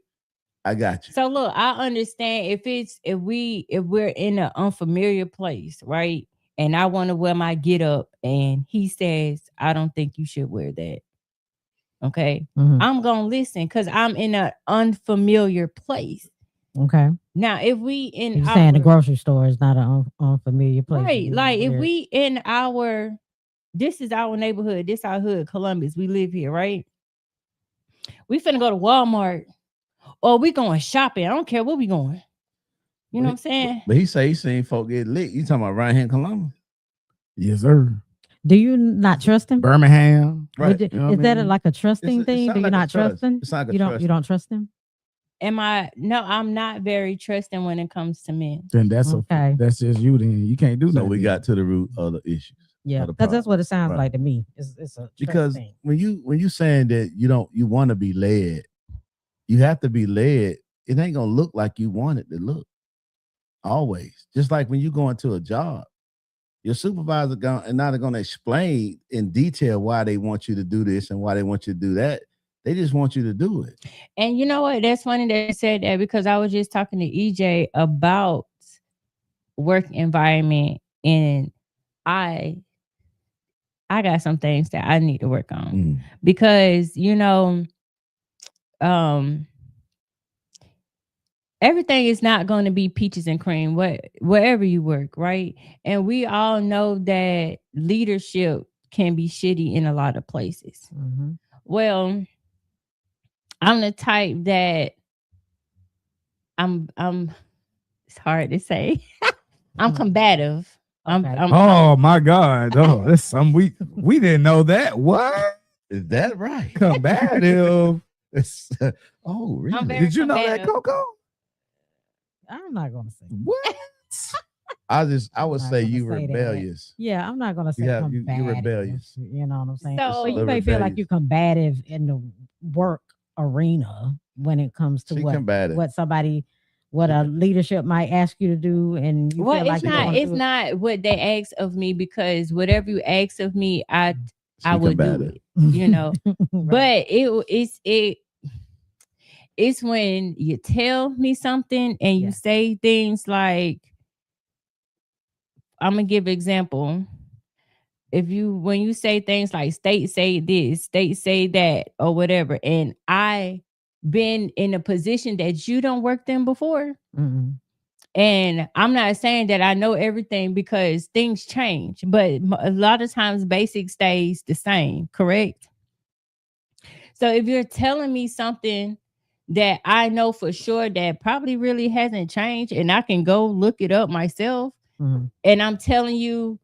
I got you. So look, I understand if we're in an unfamiliar place, right? And I want to wear my get up, and he says, I don't think you should wear that. Okay. I'm gonna listen because I'm in an unfamiliar place. Okay. Now, if we in you're saying the grocery store is not an unfamiliar place, right? Like if we in this is our neighborhood, this our hood, Columbus. We live here, right? We finna go to Walmart, or we going shopping. I don't care where we going. You know what I'm saying? But he say he seen folk get licked. You talking about right here in Columbus? Yes, sir. Do you not trust him? Birmingham, right? Is that like a trusting thing? Do you not trust him? It's like you don't trust him? No, I'm not very trusting when it comes to men. Then that's okay. That's just you. Then you can't do that. So we got to the root of the issues. Yeah, that's what it sounds like to me. It's a because thing. when you saying that you want to be led, you have to be led. It ain't gonna look like you want it to look. Always, just like when you go into a job, your supervisor not gonna explain in detail why they want you to do this and why they want you to do that. They just want you to do it. And you know what? That's funny that you said that, because I was just talking to EJ about work environment, and I got some things that I need to work on because everything is not going to be peaches and cream wherever you work, right? And we all know that leadership can be shitty in a lot of places. Well, I'm the type that I'm it's hard to say. I'm combative. Oh my God. Oh, that's some we didn't know that. What? Is that right? Combative. Oh, really? Did you know that, Coco? I'm not gonna say what. I would say you rebellious. Yeah, I'm not gonna say combative. You're rebellious. You know what I'm saying? So you may feel like you're combative in the work arena when it comes to what a leadership might ask you to do, and you feel like it's not what they ask of me, because whatever you ask of me, I would do it. Right. But it's when you tell me something and you say things like, I'm gonna give an example. When you say things like state say this, state say that, or whatever, and I been in a position that you don't work in before. And I'm not saying that I know everything, because things change, but a lot of times basic stays the same, correct? So if you're telling me something that I know for sure that probably really hasn't changed, and I can go look it up myself, and I'm telling you,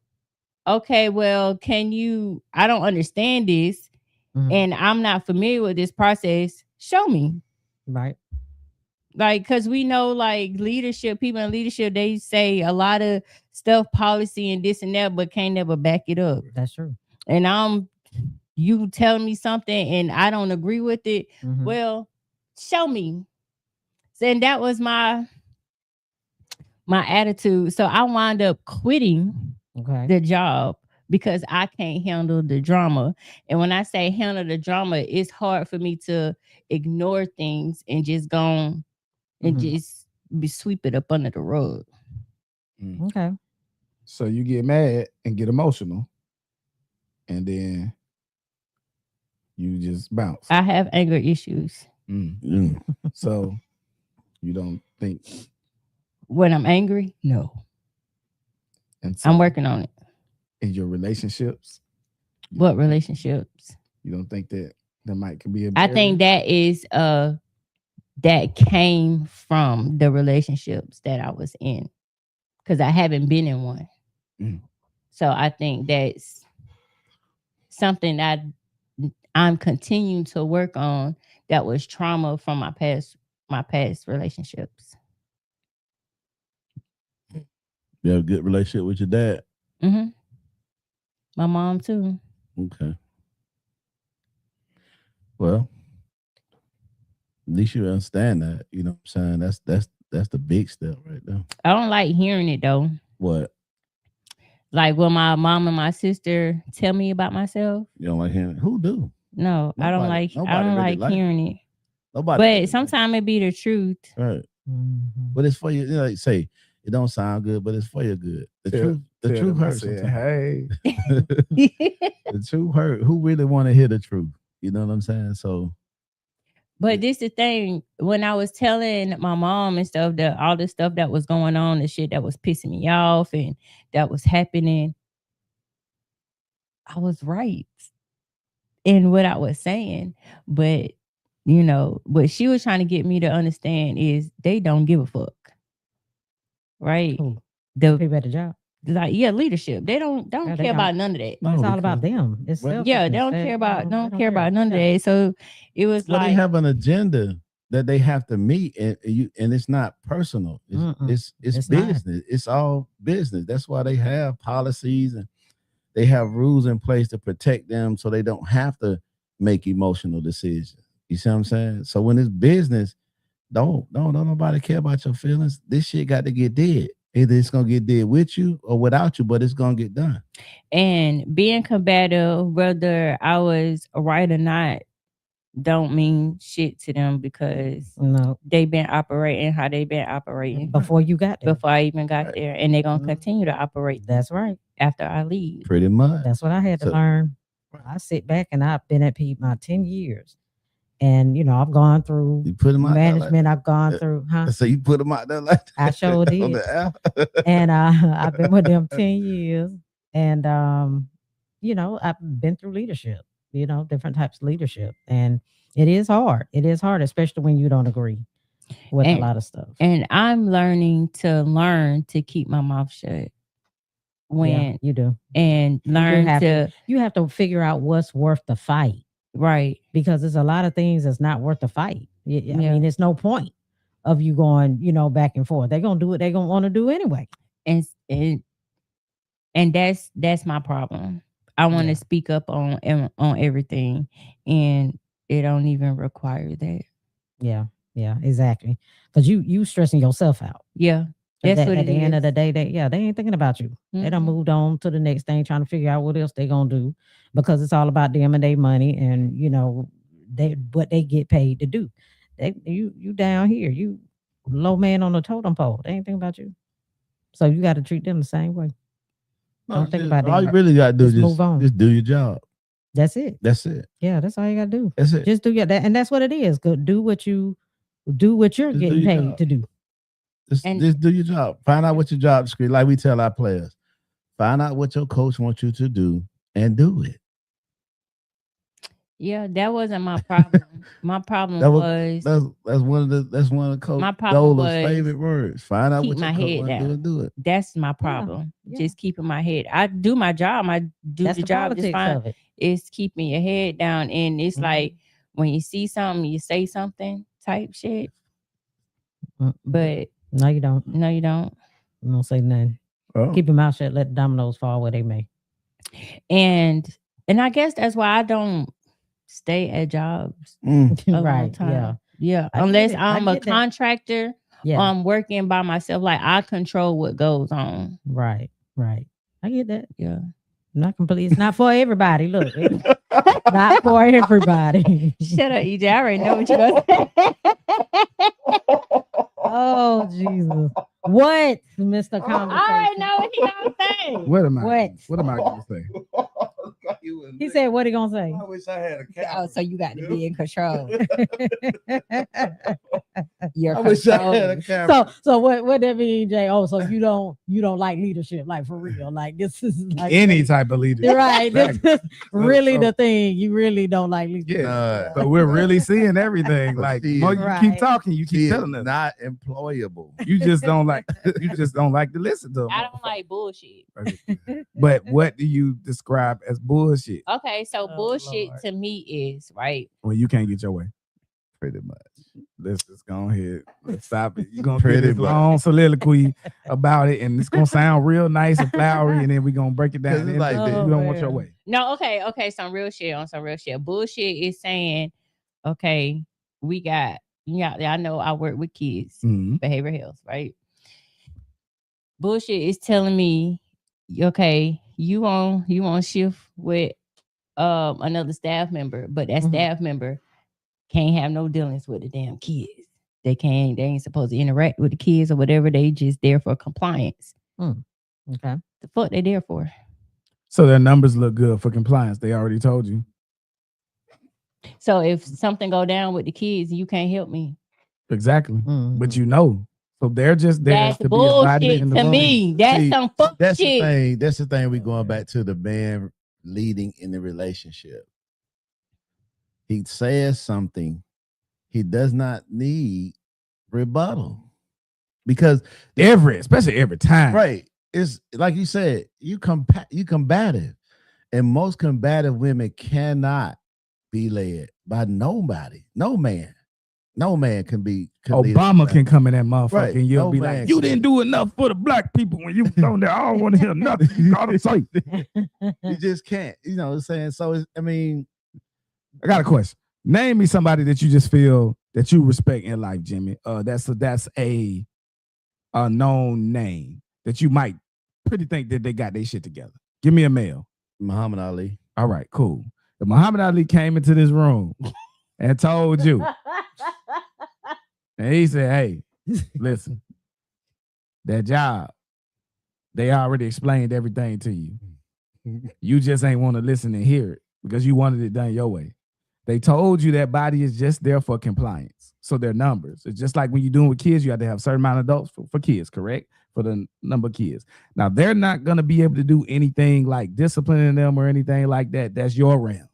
okay, well, I don't understand this, Mhm. and I'm not familiar with this process, show me. Right. Like, because we know, like, leadership, people in leadership, they say a lot of stuff, policy and this and that, but can't never back it up. That's true. And you tell me something and I don't agree with it. Mhm. Well, show me. And that was my attitude. So I wound up quitting Okay. the job because I can't handle the drama. And when I say handle the drama, it's hard for me to ignore things and just go on and Mhm. just sweep it up under the rug. Okay. So you get mad and get emotional, and then you just bounce. I have anger issues. So you don't think When I'm angry, no. and so I'm working on it. in your relationships, What relationships? you don't think that there might could be a I think that is that came from the relationships that I was in, because I haven't been in one. Mm. So I think that's something that I'm continuing to work on, that was trauma from my past relationships. You have a good relationship with your dad? Mm-hmm. My mom too. Okay. Well, at least you understand that. You know what I'm saying? That's the big step right there. I don't like hearing it though. What? Like when my mom and my sister tell me about myself. You don't like hearing it? Who do? No, I don't like really like hearing it. Nobody. But really sometimes it be the truth. Right. Mhm. But it's for you. You know, like say it don't sound good, but it's for your good. The truth hurts. sometimes. Hey, The truth hurt. Who really want to hear the truth? You know what I'm saying? So, But this the thing, when I was telling my mom and stuff, that all the stuff that was going on, the shit that was pissing me off and that was happening, I was right in what I was saying. But what she was trying to get me to understand is they don't give a fuck. Right? Who? The People at the job. leadership. They don't Yeah, they care don't. about none of that. no, It's all because- about them. It's Well, Yeah, they selfishness. don't care about they care about none of that. So it was Well, like, they have an agenda that they have to meet, and it's not personal. Mm-mm. It's It's not. business. It's all business. That's why they have policies and they have rules in place to protect them, so they don't have to make emotional decisions. You see what I'm saying? So when it's business, don't nobody care about your feelings. This shit got to get dead. Either it's gonna get dead with you or without you, but it's gonna get done. and being combative, whether I was right or not, don't mean shit to them, because No, they been operating how they been operating before you got there. before I even got Right. there, and they're gonna Mhm. continue to operate That's right. after I leave. Pretty much. That's what I had to So- learn. I sit back and I've been at Piedmont 10 years. And I've gone through You put them out there like management. I've gone that. through, So you put them out there like I sure on did. the app. And I've been with them 10 years. And I've been through leadership, different types of leadership. And it is hard. It is hard, especially when you don't agree with a lot of stuff. And I'm learning to keep my mouth shut. Yeah, you do. And learn have You have to figure out what's worth the fight. right. Because there's a lot of things that's not worth the fight. I Yeah. mean, there's no point of you going, back and forth. They're gonna do what they're gonna want to do anyway. And that's my problem. I want to Yeah. speak up on everything, and it don't even require that. Yeah, exactly. Because you stressing yourself out. Yeah, that's what at it the end of is. the day, they ain't thinking about you. They done Mhm. moved on to the next thing, trying to figure out what else they gonna do, because it's all about them and their money, and what they get paid to do. You down here, you low man on the totem pole. They ain't thinking about you. So you got to treat them the same way. Don't think about All that. you really got to do is Just move on. just do your job. That's it. That's it. Yeah, that's all you got to do. That's it. Just do and that's what it is. Go do what you're Just do getting your paid job. to do. Just do your job. Find out what your job description. Like we tell our players, find out what your coach wants you to do and do it. Yeah, that wasn't my problem. My problem That was that's one of Coach My problem Dola's was favorite words. Find out keep what your my coach head want to do down. and do it. That's my problem. yeah. Just keeping my head. I do my job. I do That's the the job just politics fine. of it. It's keeping your head down. And it's like when you see something, you say something type shit. But no, you don't. no, you don't. You don't say nothing. Oh. Keep your mouth shut. Let the dominoes fall where they may. And I guess that's why I don't stay at jobs Mm. a long Right. time. Yeah. Yeah. I get Unless it. I I'm a get that. contractor, Yeah. I'm working by myself. Like I control what goes on. Right. Right. I get that. Yeah. Not completely. It's not for everybody. Look, it's not for everybody. Shut up, EJ. I already know what you're gonna say. Oh Jesus! What, Mr. I Conversation? already know what he gonna say. What am I? What? What am I going to say? He said, "What he gonna say?" I wish I had a camera. Oh, so you got to be in control. You're I wish I had a controlling. camera. So what that mean, Jay? Oh, so you don't like leadership, like for real? Like this is like Any type of leader. right? This is really So- the thing. You really don't like leadership. Yeah. So we're really seeing everything. But Like she more is- you Right. keep talking, you She keep is telling us. not employable. You just don't like to listen to them. I don't like bullshit. But what do you describe as bullshit Okay, so Oh, bullshit Lord. to me is right. when you can't get your way? Pretty much. Let's just go ahead. Let's stop it. You're gonna Pretty get this much. long soliloquy about it, and it's gonna sound real nice and flowery, and then we're gonna break it down. 'Cause And it's like you this. don't want your man. way. No, okay, some real shit on some real shit. Bullshit is saying, okay, we got I know I work with kids, Mhm. behavioral health, right? Bullshit is telling me, okay, you on shift with another staff member, but that Mhm. staff member can't have no dealings with the damn kids. They ain't supposed to interact with the kids or whatever. They just there for compliance. Okay. The fuck they there for? So their numbers look good for compliance. They already told you. So if something go down with the kids, you can't help me. Exactly. Mhm. But you know. So they're just there That's to be a body bullshit in the to room. me. That's See, some fuck That's the shit. thing. That's the thing. We going back to the man leading in the relationship. He says something. He does not need rebuttal because Especially every time. right. It's like you said. You combative, and most combative women cannot be led by nobody. No man. No man can lead Obama a can come in that motherfucker Right. and you'll No be man like, you can. didn't do enough for the black people when you was on there. I don't want to hear nothing you gotta say. You just can't. You know what I'm saying? So it's, I mean, I got a question. Name me somebody that you just feel that you respect in life, Jimmy. That's a known name that you might pretty think that they got their shit together. Give me a male. Muhammad Ali. All right, cool. If Muhammad Ali came into this room and told you, and he said, hey, listen, that job, they already explained everything to you. You just ain't want to listen and hear it because you wanted it done your way. They told you that body is just there for compliance. So they're numbers. It's just like when you're doing with kids, you have to have a certain amount of adults for kids, correct? For the number of kids. Now, they're not going to be able to do anything like disciplining them or anything like that. That's your realm.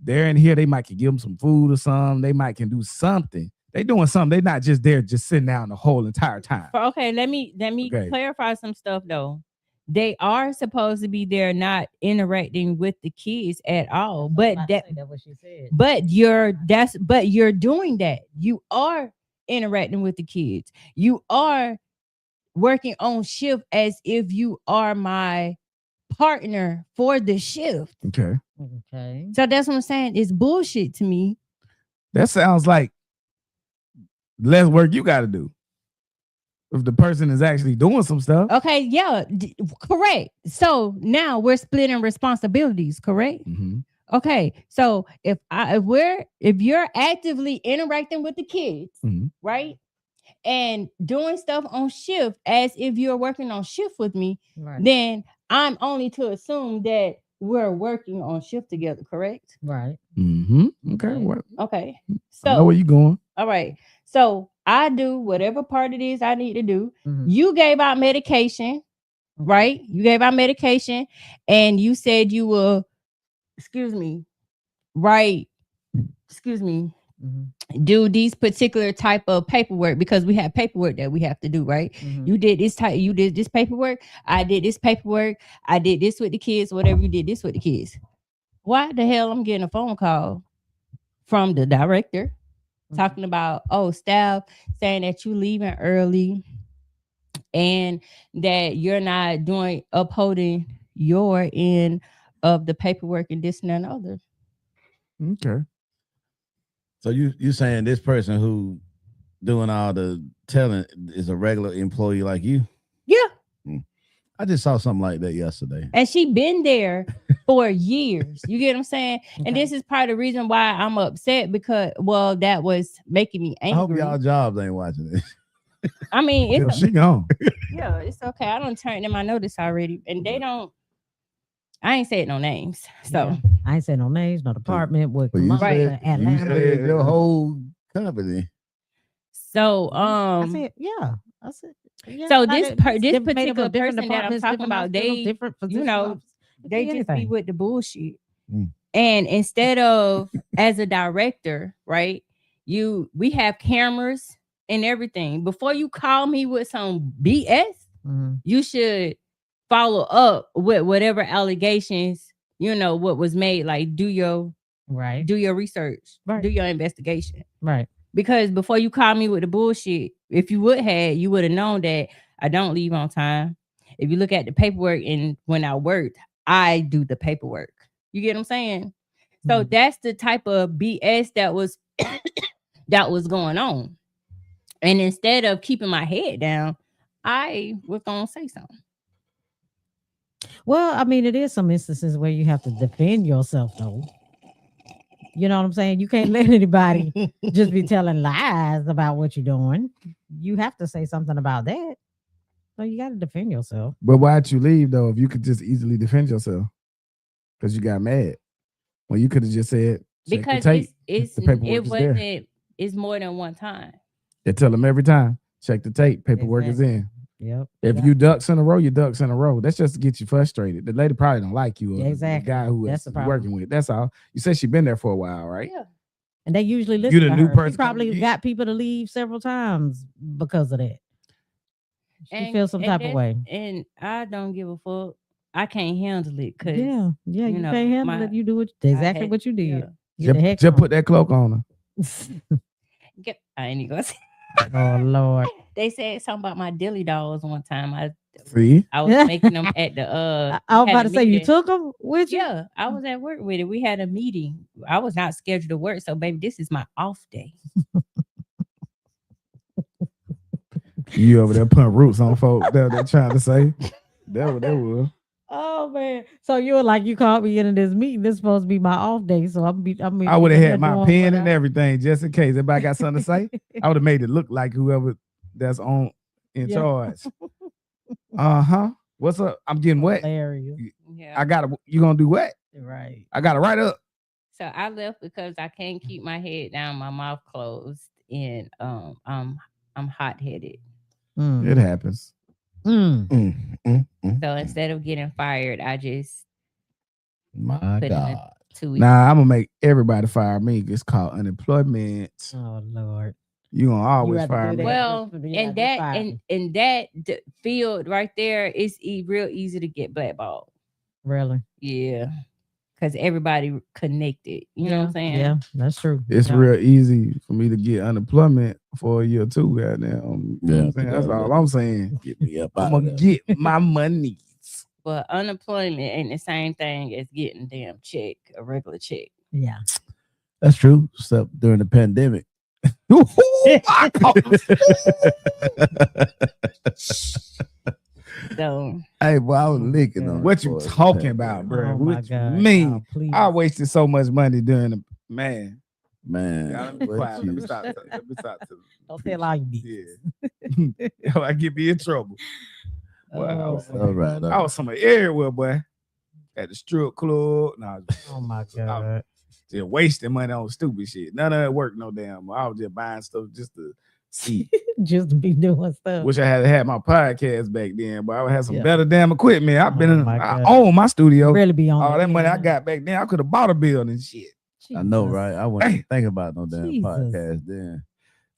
They're in here. They might can give them some food or something. They might can do something. They doing something. They're not just there just sitting down the whole entire time. Okay, let me Okay. clarify some stuff though. They are supposed to be there, not interacting with the kids at all. But that's what she said. but you're doing that. You are interacting with the kids. You are working on shift as if you are my partner for the shift. Okay. Okay. So that's what I'm saying. It's bullshit to me. That sounds like less work you got to do. If the person is actually doing some stuff. Okay, yeah, correct. So now we're splitting responsibilities, correct? Mhm. Okay, so if you're actively interacting with the kids, Mhm. right, and doing stuff on shift as if you're working on shift with me, Right. then I'm only to assume that we're working on shift together, correct? Right. Mhm. Okay. Okay. Well, Okay, I know so where you going. all right, so I do whatever part it is I need to do. Mhm. You gave out medication, right? You gave out medication, and you said you will, excuse me, right, excuse me, Mhm. do these particular type of paperwork because we have paperwork that we have to do, right? Mhm. You did this paperwork, I did this paperwork, I did this with the kids, whatever, you did this with the kids. Why the hell I'm getting a phone call from the director Mhm. talking about, oh, staff saying that you leaving early and that you're not upholding your end of the paperwork and this and that and other. Okay. So you saying this person who doing all the telling is a regular employee like you? Yeah. I just saw something like that yesterday. And she been there for years. You get what I'm saying? And Okay. this is part of the reason why I'm upset because, well, that was making me I hope angry. y'all jobs ain't watching this. I mean, Well, it's she gone. yeah, it's okay. I don't turn in my notice already, and they don't. I ain't said no names, so Yeah. I ain't saying no names, no department. What But you Columbus, said, you Atlanta. said your whole company. so I said, yeah. I said, yeah. So like this it- per- it's this different- made up particular of different person that I'm departments, talking different about, hospitals, they, different you physician know, offices. It could they be just be anything. with the bullshit. Mm. And instead of as a director, right? We have cameras and everything. Before you call me with some BS, Mhm. you should follow up with whatever allegations, what was made. Like do your Right. research, Right. do your investigation. Right. Because before you call me with the bullshit, if you would have known that I don't leave on time. If you look at the paperwork and when I worked, I do the paperwork. You get what I'm saying? So Mhm. that's the type of BS that was that was going on. And instead of keeping my head down, I was gonna say something. Well, I mean, it is some instances where you have to defend yourself, though. You know what I'm saying? You can't let anybody just be telling lies about what you're doing. You have to say something about that. So you got to defend yourself. But why'd you leave though? If you could just easily defend yourself, because you got mad. Well, you could have just said check Because the tape. it's The paperwork it is there. wasn't it's more than one time. They tell them every time check the tape. Paperwork is in. Yep. If you ducks in a row, you ducks in a row. That's just to get you frustrated. The lady probably don't like you. Or Yeah, exactly. The guy who That's is the problem. working with. That's all. You said she been there for a while, right? Yeah. And they usually listen the to new her. person She probably coming in. got people to leave several times because of that. She feels some type of way. And I don't give a fuck. I can't handle it because Yeah, you know, can't handle it. You do exactly what you did. yeah. Get the heck Just on. put that cloak on her. I ain't even gonna say. Oh Lord. They said something about my dilly dolls one time. See? I was making them at the I was we about had to a say you meeting. took them with you. Yeah, I was at work with it. We had a meeting. I was not scheduled to work, so baby, this is my off day. You over there putting roots on folks. That they're trying to say. That what that was. Oh man. So you were like, you called me into this meeting. This is supposed to be my off day. So I would have had my pen and everything just in case everybody got something to say. I would have made it look like whoever that's in charge. Uh-huh. What's up? I'm getting wet. Hilarious. Yeah. You gonna do what? Right. I gotta write up. So I left because I can't keep my head down, my mouth closed, and I'm hot headed. It happens. So instead of getting fired, I just My put in God. a 2 weeks. Nah, I'm gonna make everybody fire me. It's called unemployment. Oh Lord. You gonna always rather fire do me. that. Well, Yeah, and just that fire and me. in that field right there, it's real easy to get blackballed. Really? Yeah, because everybody connected. You know what I'm saying? Yeah, that's true. It's Yeah. real easy for me to get unemployment for a year or two. Goddamn. You know what I'm saying? That's all I'm saying. Get me up I'm out gonna of there. get my money. But unemployment ain't the same thing as getting damn check, a regular check. Yeah. That's true. Except during the pandemic. So Hey, boy, I was licking on What it, you boy. talking about, bro? Oh my What God. you mean? y'all, please. I wasted so much money during the man. Man. Let me what you- stop. Don't tell all you business. Yeah. I get me in trouble. Boy, I was All right. I was somewhere everywhere, boy. At the strip club. Nah, Oh my God. just wasting money on stupid shit. None of it worked no damn. I was just buying stuff just to see. Just to be doing stuff. Wish I had my podcast back then, but I would have some Yeah. better damn equipment. I've been Oh in, my I God. own my studio. Really be on All the that money I internet. got back then, I could have bought a building and shit. I know, Jesus. right? I wasn't thinking about no damn Jesus. podcast then.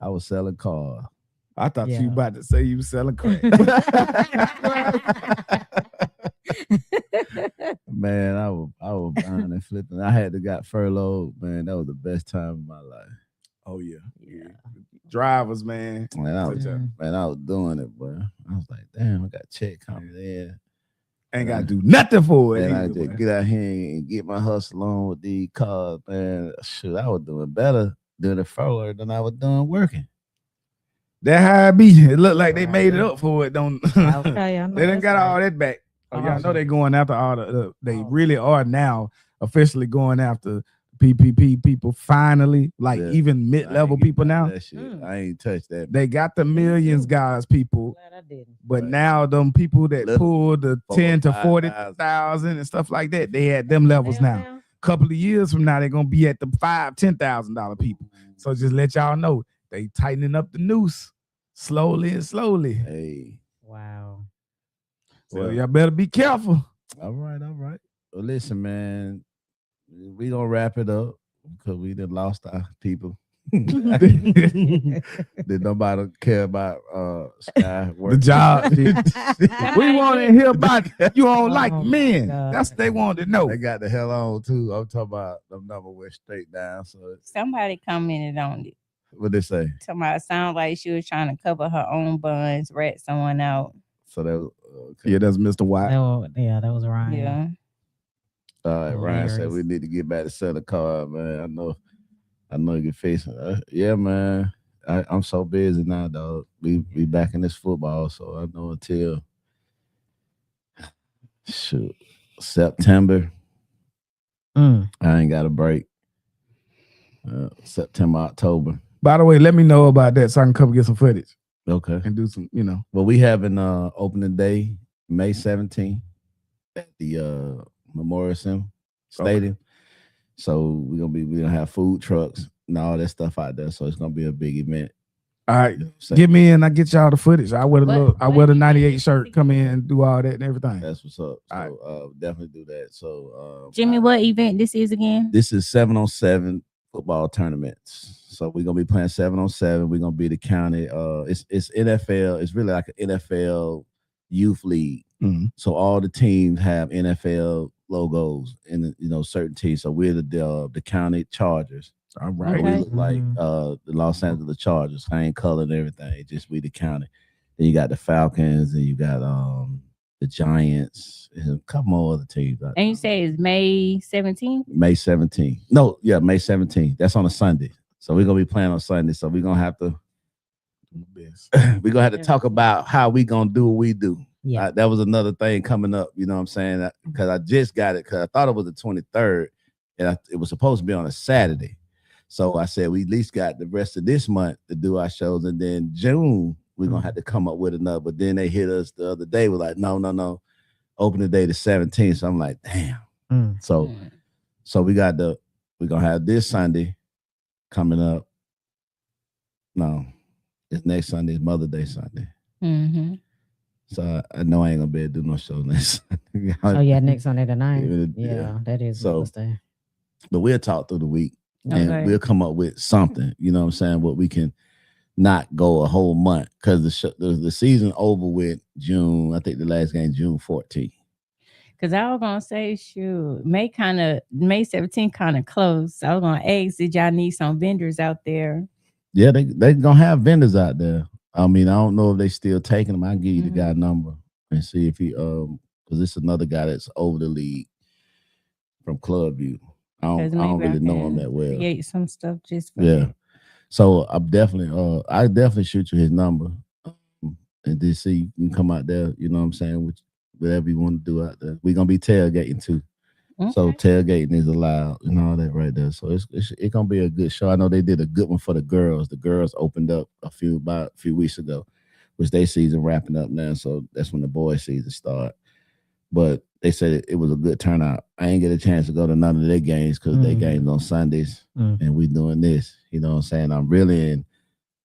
I was selling cars. I thought Yeah. you about to say you was selling crack. Man, I was buying and flipping. I had to got furloughed. Man, that was the best time of my life. Oh yeah. Yeah. Drivers, man. Man, I was, Mhm. man, I was doing it, boy. I was like, damn, I got a check coming in. Ain't gotta do nothing for it. And I either, just boy. get out here and get my hustle on with these cars, man. Shoot, I was doing better doing the furlough than I was doing working. That how it be. It looked like they made it up for it. Don't Okay, I know they done that's got all right. that back. Oh, y'all know Awesome. they going after all the they Awesome. really are now officially going after PPP people finally, like Yeah. even I ain't mid-level get people none of now. that shit. Mm. I ain't touched that. They got the millions, too. guys, people. Glad I didn't. But Right. now them people that Little pulled the 4,000 10 to 5,000. 40,000 and stuff like that, they had them levels now. Couple of years from now, they're gonna be at the $5,000-$10,000 people. So just let y'all know they tightening up the noose slowly and slowly. Hey, Wow. So well, y'all better be careful. all right. Well, listen, man, we gonna wrap it up because we done lost our people. Did nobody care about Sky work? The job. We want to hear about you don't like Oh, my men. God. That's what they want to know. They got the hell on too. I'm talking about them number went straight down. So Somebody commented on it. what they say? Somebody sound like she was trying to cover her own buns, rat someone out. So that was, okay. Yeah, that's Mr. White. That was Ryan. Yeah. All right, Ryan said Hilarious. we need to get back to selling cars, man. I know you can face it. Yeah, man. I'm so busy now, dog. We back in this football, so I know until shoot September, Mm. I ain't got a break. September, October. By the way, let me know about that so I can come get some footage Okay. and do some, you know. Well, we having opening day May 17th at the Memorial Center Stadium. So we're gonna have food trucks and all that stuff out there. So it's gonna be a big event. All right, You know what I'm saying? get me in. I get y'all the footage. I wear the What- I wear the what 98 event? shirt. Come in and do all that and everything. That's what's up. So All definitely do that. So Jimmy, what event this is again? this is 7-on-7 football tournaments. So we're gonna be playing 7-on-7. We're gonna be the county. It's NFL. It's really like an NFL youth league. Mhm. So all the teams have NFL logos in certain teams. So we're the county Chargers. All So right. we Okay. look like the Los Angeles Chargers, same color and everything. Just we the county. Then you got the Falcons, and you got the Giants, and a couple more other teams. And you say it's May 17th? May 17th. No, yeah, May 17th. That's on a Sunday. So we're gonna be playing on Sunday. So we're gonna have to talk about how we gonna do what we do. Yeah. That was another thing coming up, you know what I'm saying? Because I just got it because I thought it was the 23rd, and it was supposed to be on a Saturday. So I said we at least got the rest of this month to do our shows, and then June we're gonna have to come up with another. But then they hit us the other day. We're like, no, open the day the 17th. So I'm like, damn. Mm. So we're gonna have this Sunday coming up. No, it's next Sunday, it's Mother's Day Sunday. Mm-hmm. So I know I ain't gonna be able to do no show next Sunday. Oh yeah, next Sunday the 9th. Yeah. Yeah, that is So- Mother's Day. But we'll talk through the week and Okay. we'll come up with something, you know what I'm saying, what we can not go a whole month because the season over with June. I think the last game June 14th. Because I was gonna say, shoot, May 17th kind of close. I was gonna ask, did y'all need some vendors out there? Yeah, they gonna have vendors out there. I mean, I don't know if they still taking them. I'll give you the guy number and see if he because it's another guy that's over the league from Clubview. I 'Cause don't maybe I really know him can that well. Create some stuff just for Yeah. So I'm definitely I definitely shoot you his number. And then see you can come out there, you know what I'm saying, with whatever you want to do out there. We're gonna be tailgating too. So Okay. tailgating is allowed and all that right there. So it's gonna be a good show. I know they did a good one for the girls. The girls opened up about a few weeks ago, which their season wrapping up now. So that's when the boys' season start. But they said it was a good turnout. I ain't get a chance to go to none of their games because their games on Sundays and we doing this. You know what I'm saying? I'm really in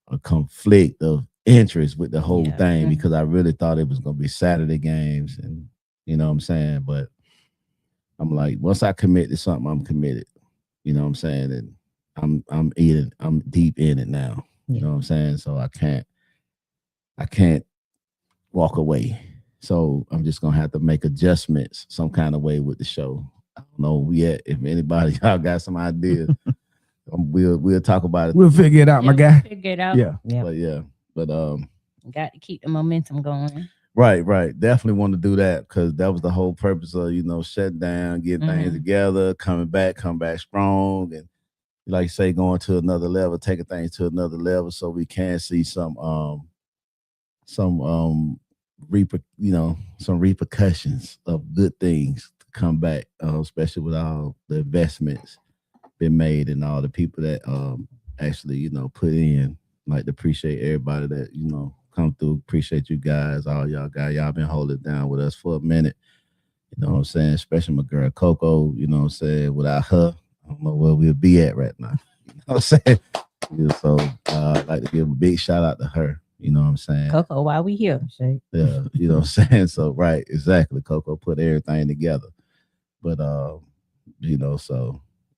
a conflict of interest with the whole Yeah. thing because I really thought it was gonna be Saturday games, and you know what I'm saying. But I'm like, once I commit to something, I'm committed. You know what I'm saying? And I'm deep in it now. You know what I'm saying? So I can't walk away. So I'm just gonna have to make adjustments some kind of way with the show. I don't know yet. If anybody y'all got some ideas, we'll talk about it. We'll figure it out, my Yeah, guy. figure it out. Yeah. But Got to keep the momentum going. right. Definitely want to do that because that was the whole purpose of shutting down, getting things together, come back strong, and like you say, going to another level, taking things to another level, so we can see some repercussions of good things to come back, especially with all the investments been made and all the people that actually put in. Like to appreciate everybody that come through. Appreciate you guys, all y'all guys. Y'all been holding it down with us for a minute. You know what I'm saying? Especially my girl Coco. You know what I'm saying? Without her, I don't know where we'll be at right now. You know what I'm saying? Yeah, so I'd like to give a big shout out to her. You know what I'm saying? Coco, why we here? Yeah, you know what I'm saying? So right, exactly. Coco put everything together. But so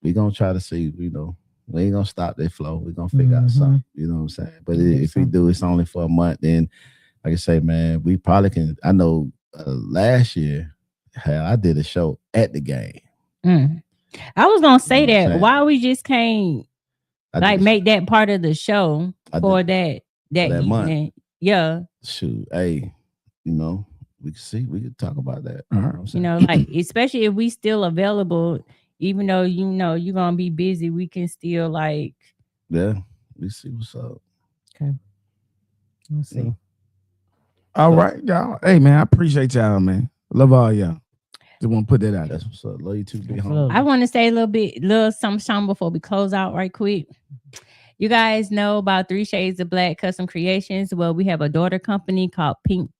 we gonna try to see, we ain't gonna stop that flow. We're gonna figure out something. You know what I'm saying? But if we do, it's only for a month. Then, like I say, man, we probably can. I know last year, hell, I did a show at the game. I was gonna say You know what I'm that. saying? Why we just can't make that part of the show for that month. evening? Yeah. Shoot, hey, we can see. We could talk about that. All right. Like especially if we still available. Even though you're gonna be busy, we can still we see what's up. Okay, let's see. All right, y'all. Hey, man, I appreciate y'all, man. Love all y'all. Just want to put that out. That's what's up. Love you too. Be Absolutely. home. I want to say a little something before we close out right quick. You guys know about 3 Shades of Black Custom Creations. Well, we have a daughter company called Pink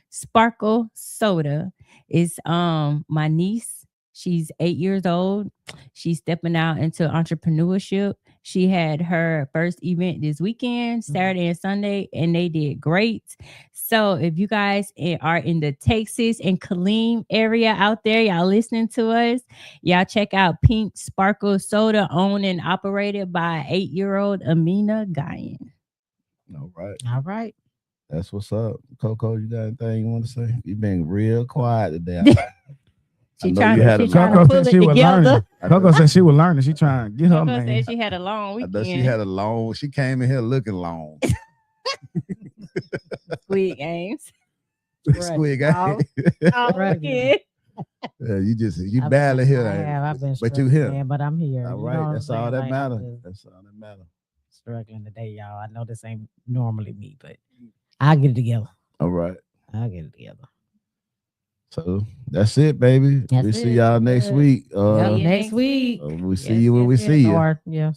Sparkle Soda. It's my niece. She's 8 years old. She's stepping out into entrepreneurship. She had her first event this weekend, Saturday and Sunday, and they did great. So if you guys are in the Texas and Killeen area out there, y'all listening to us, y'all check out Pink Sparkle Soda, owned and operated by 8-year-old Amina Guyan. All right. That's what's up. Coco, you got anything you want to say? You've been real quiet today. She trying to pull it together. Coco said she was learning. She trying to get her Coco man. said she had a long weekend. She came in here looking long. Squid Games. Squid Games. Right. Yeah, you barely here. I've been but you here. Man, but I'm here. All right. That's all that matters. That's all that matters. Struggling today, y'all. I know this ain't normally me, but I'll get it together. All right. I'll get it together. So that's it, baby. We see y'all next week. Next week. We see you when we see you. Yeah.